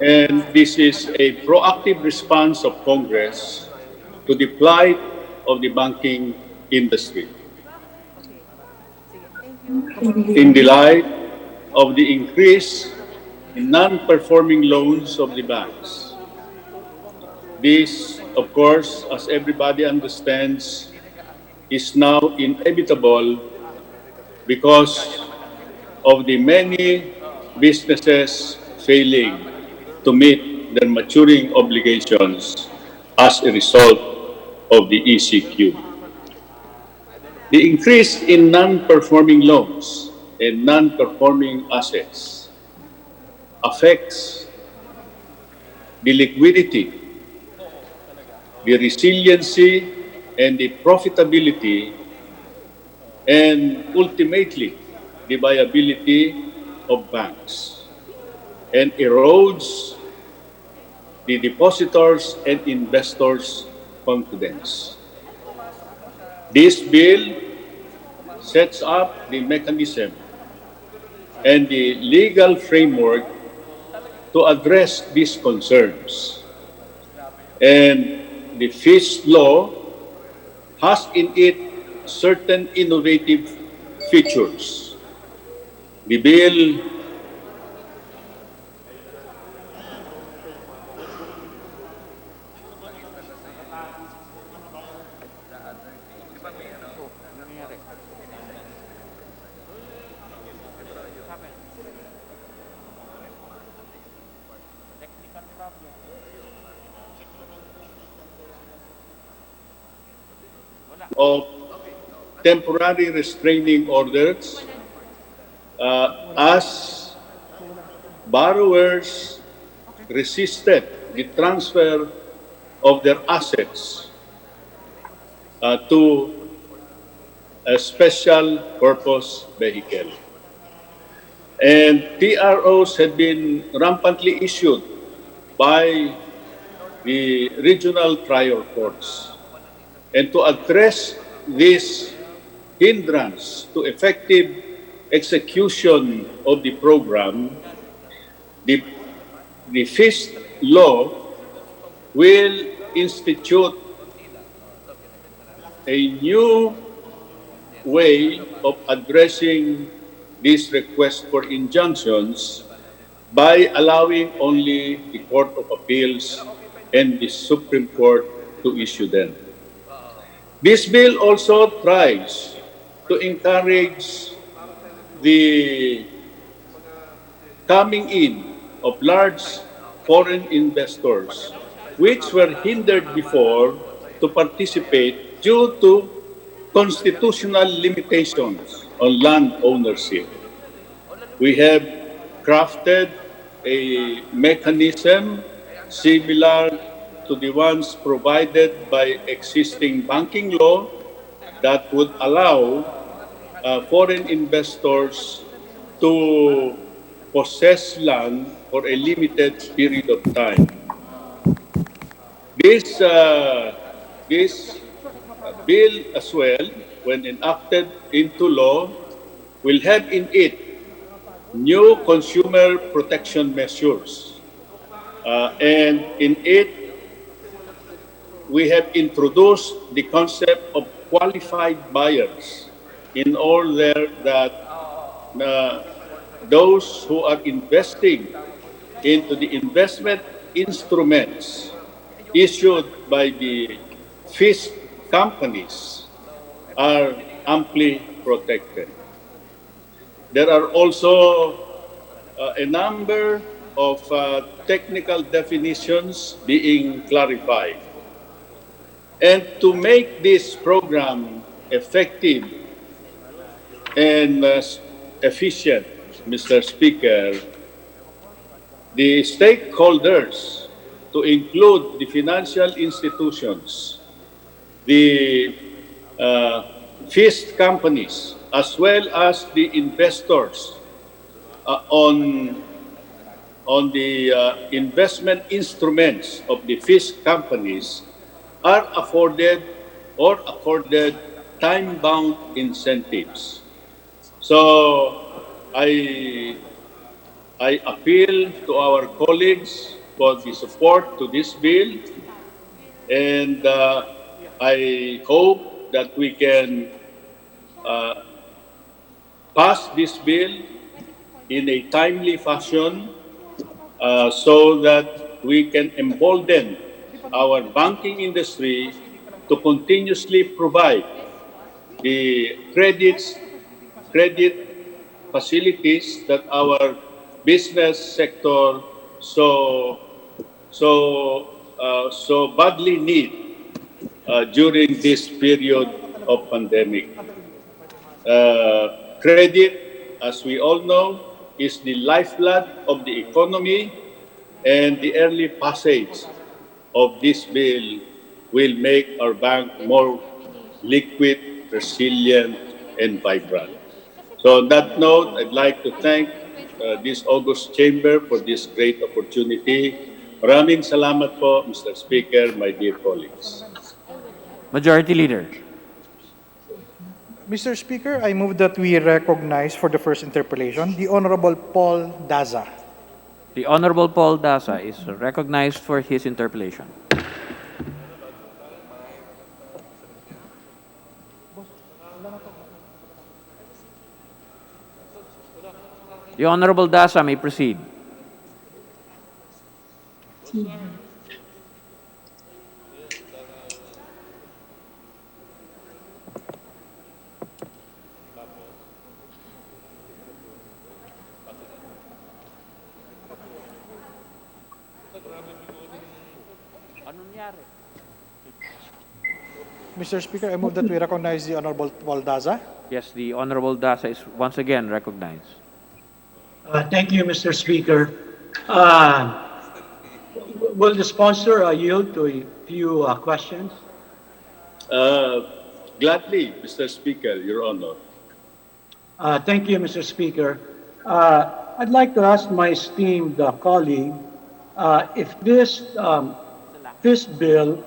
and this is a proactive response of Congress to the plight of the banking industry. In the light of the increase in non-performing loans of the banks. This, of course, as everybody understands, is now inevitable because of the many businesses failing to meet their maturing obligations as a result of the ECQ. The increase in non-performing loans and non-performing assets affects the liquidity, the resiliency, and the profitability, and ultimately the viability of banks, and erodes the depositors' and investors' confidence. This bill sets up the mechanism and the legal framework to address these concerns. And the FIST law has in it certain innovative features. The bill of temporary restraining orders as borrowers resisted the transfer of their assets to a special purpose vehicle. And TROs had been rampantly issued by the regional trial courts. And to address this hindrance to effective execution of the program, the FIST law will institute a new way of addressing this request for injunctions by allowing only the Court of Appeals and the Supreme Court to issue them. This bill also tries to encourage the coming in of large foreign investors, which were hindered before to participate due to constitutional limitations on land ownership. We have crafted a mechanism similar to the ones provided by existing banking law that would allow foreign investors to possess land for a limited period of time. This bill as well, when enacted into law, will have in it new consumer protection measures. And in it, we have introduced the concept of qualified buyers in order that those who are investing into the investment instruments issued by the FIST companies are amply protected. There are also a number of technical definitions being clarified. And to make this program effective and efficient, Mr. Speaker, the stakeholders, to include the financial institutions, the FIST companies, as well as the investors on the investment instruments of the FIST companies, are afforded or accorded time-bound incentives. So I appeal to our colleagues for the support to this bill, and I hope that we can pass this bill in a timely fashion so that we can embolden our banking industry to continuously provide the credit facilities that our business sector so badly need during this period of pandemic. Credit, as we all know, is the lifeblood of the economy, and the early passage of this bill will make our bank more liquid, resilient, and vibrant. So on that note, I'd like to thank this August Chamber for this great opportunity. Maraming salamat po, Mr. Speaker, my dear colleagues. Majority Leader. Mr. Speaker, I move that we recognize for the first interpellation the Honorable Paul Daza. The Honorable Paul Daza is recognized for his interpellation. The Honorable Daza may proceed. Mr. Speaker, I move that we recognize the Honorable Paul Daza. Yes, the Honorable Daza is once again recognized. Thank you, Mr. Speaker. Will the sponsor yield to a few questions? Gladly, Mr. Speaker, Your Honor. Thank you, Mr. Speaker. I'd like to ask my esteemed colleague if this bill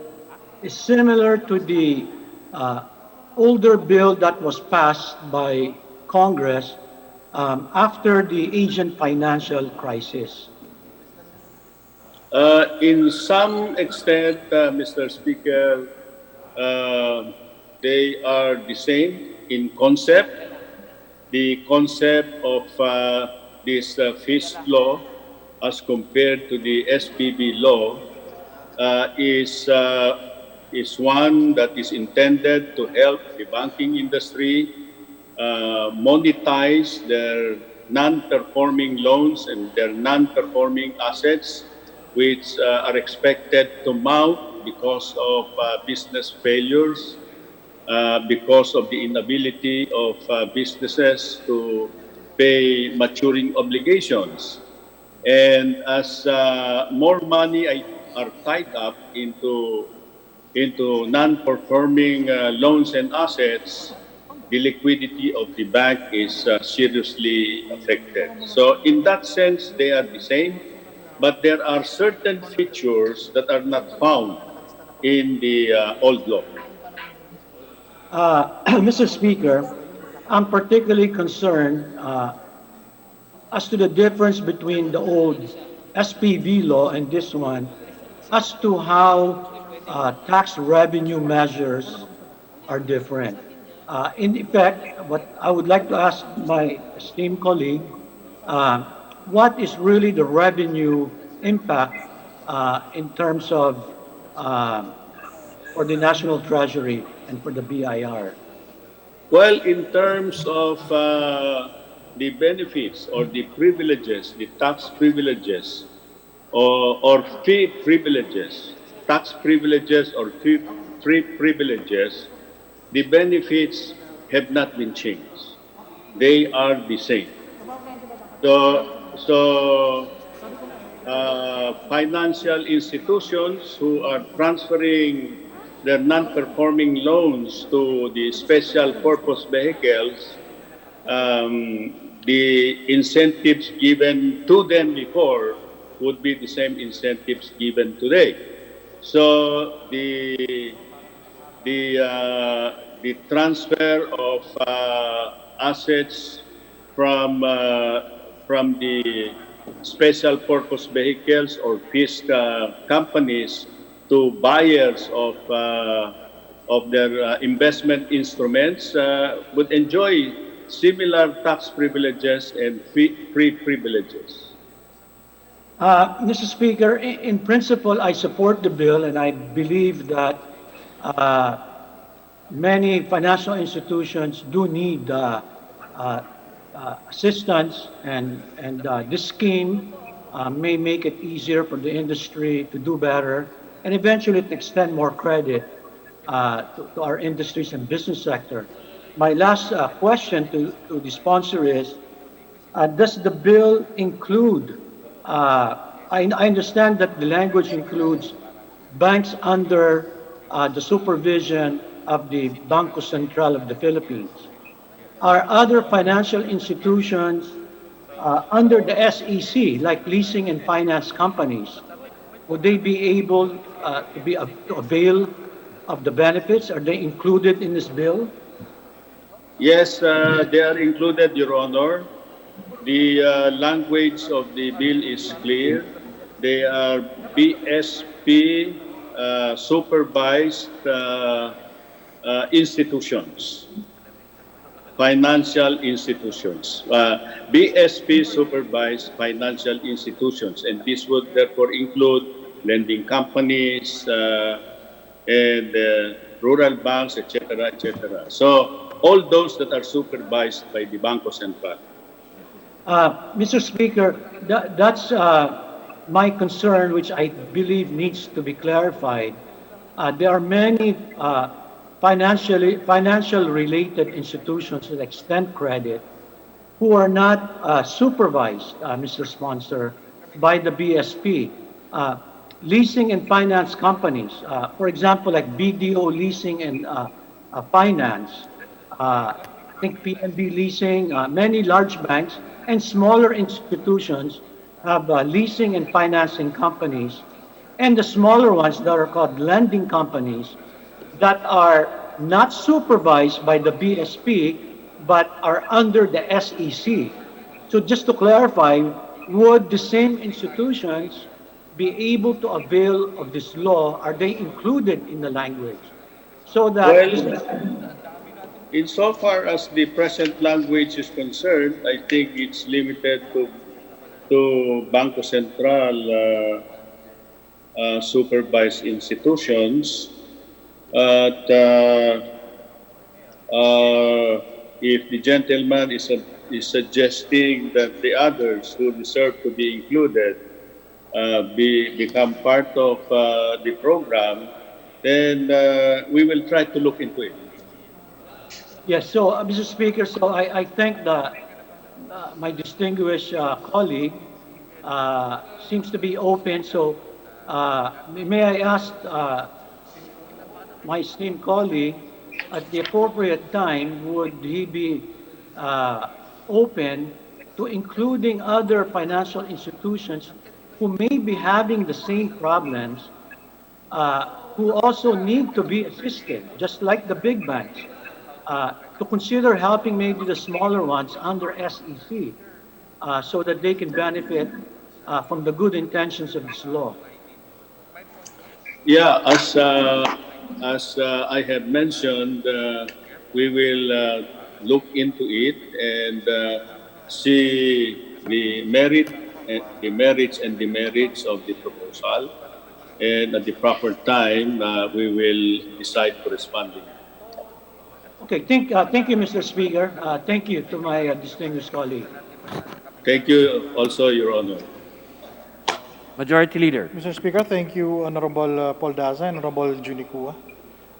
is similar to the older bill that was passed by Congress after the Asian financial crisis. In some extent, Mr. Speaker, they are the same in concept. The concept of this FISC law as compared to the SPV law is one that is intended to help the banking industry monetize their non-performing loans and their non-performing assets, which are expected to mount because of business failures, because of the inability of businesses to pay maturing obligations. And as more money are tied up into non-performing loans and assets, the liquidity of the bank is seriously affected. So in that sense, they are the same, but there are certain features that are not found in the old law. Mr. Speaker, I'm particularly concerned as to the difference between the old SPV law and this one as to how tax revenue measures are different. In effect, what I would like to ask my esteemed colleague, what is really the revenue impact in terms of for the National Treasury and for the BIR? Well, in terms of the benefits or the privileges, the tax privileges or fee privileges, tax privileges or fee privileges, the benefits have not been changed. They are the same. So financial institutions who are transferring their non-performing loans to the special purpose vehicles, the incentives given to them before would be the same incentives given today. So the transfer of assets from the special purpose vehicles or FISC companies to buyers of their investment instruments would enjoy similar tax privileges and free privileges. Mr. Speaker, in principle, I support the bill, and I believe that uh, many financial institutions do need assistance, and this scheme may make it easier for the industry to do better and eventually to extend more credit to our industries and business sector. My last question to the sponsor is, does the bill include, I understand that the language includes banks under the supervision of the Bangko Sentral of the Philippines. Are other financial institutions under the SEC, like leasing and finance companies, would they be able to avail of the benefits? Are they included in this bill? Yes, they are included, Your Honor. The language of the bill is clear. They are BSP supervised institutions, financial institutions, BSP supervised financial institutions, and this would therefore include lending companies and rural banks, etc., etc. So all those that are supervised by the Bangko Sentral. Mr. Speaker, that's my concern, which I believe needs to be clarified. There are many financial related institutions that extend credit who are not supervised, Mr. Sponsor, by the BSP. Leasing and finance companies, for example, like BDO Leasing and Finance, I think PNB Leasing, many large banks and smaller institutions have leasing and financing companies, and the smaller ones that are called lending companies that are not supervised by the BSP but are under the SEC. So just to clarify, would the same institutions be able to avail of this law? Are they included in the language? So that Well, insofar as the present language is concerned, I think it's limited to Bangko Sentral supervised institutions. But if the gentleman is suggesting that the others who deserve to be included become part of the program, then we will try to look into it. yes, so Mr. Speaker, so I thank my distinguished colleague seems to be open. So may I ask my esteemed colleague, at the appropriate time, would he be open to including other financial institutions who may be having the same problems, who also need to be assisted, just like the big banks, to consider helping maybe the smaller ones under SEC, so that they can benefit from the good intentions of this law? Yeah, as I have mentioned, we will look into it and see the merits and demerits of the proposal, and at the proper time, we will decide correspondingly. Okay, thank you, Mr. Speaker. Thank you to my distinguished colleague. Thank you also, Your Honor. Majority Leader. Mr. Speaker, thank you, Honorable Paul Daza and Honorable Junicua.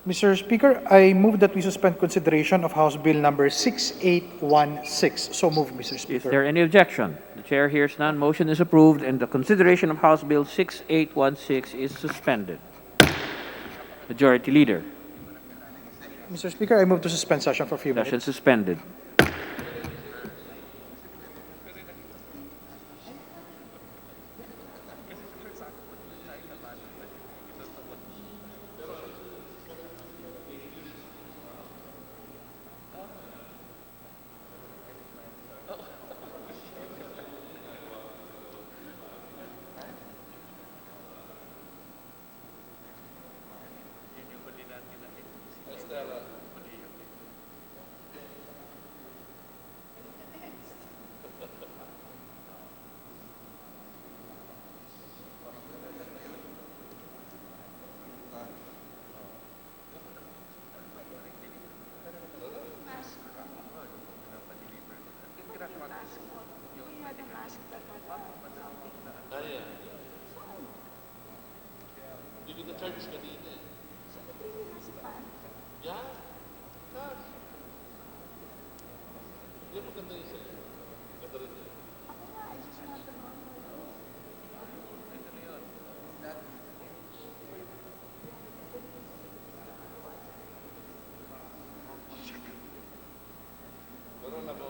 Mr. Speaker, I move that we suspend consideration of House Bill number 6816. So moved, Mr. Is Speaker. there any objection? The chair hears none. Motion is approved, and the consideration of House Bill 6816 is suspended. Majority Leader. Mr. Speaker, I move to suspend session for a few Session minutes. suspended. Hindi ko na-charge kanina eh. Yeah, cash. Hindi mo maganda yung sa'yo. Ganda rin yun. Pero ako,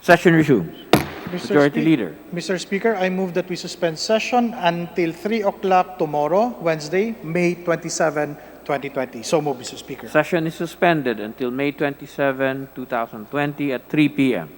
Session resumes. Majority Leader. Mr. Speaker, I move that we suspend session until 3 o'clock tomorrow, Wednesday, May 27, 2020. So move, Mr. Speaker. Session is suspended until May 27, 2020 at 3 p.m.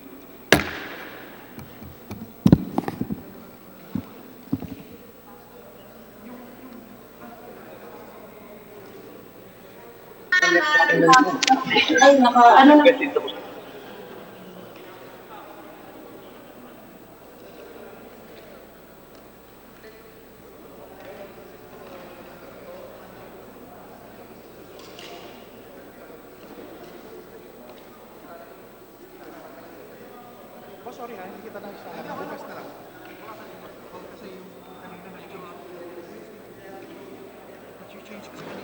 Oh, sorry ha, hindi kita na-isa. Bukas na lang. Kasi yung kanina na-change. Change kasi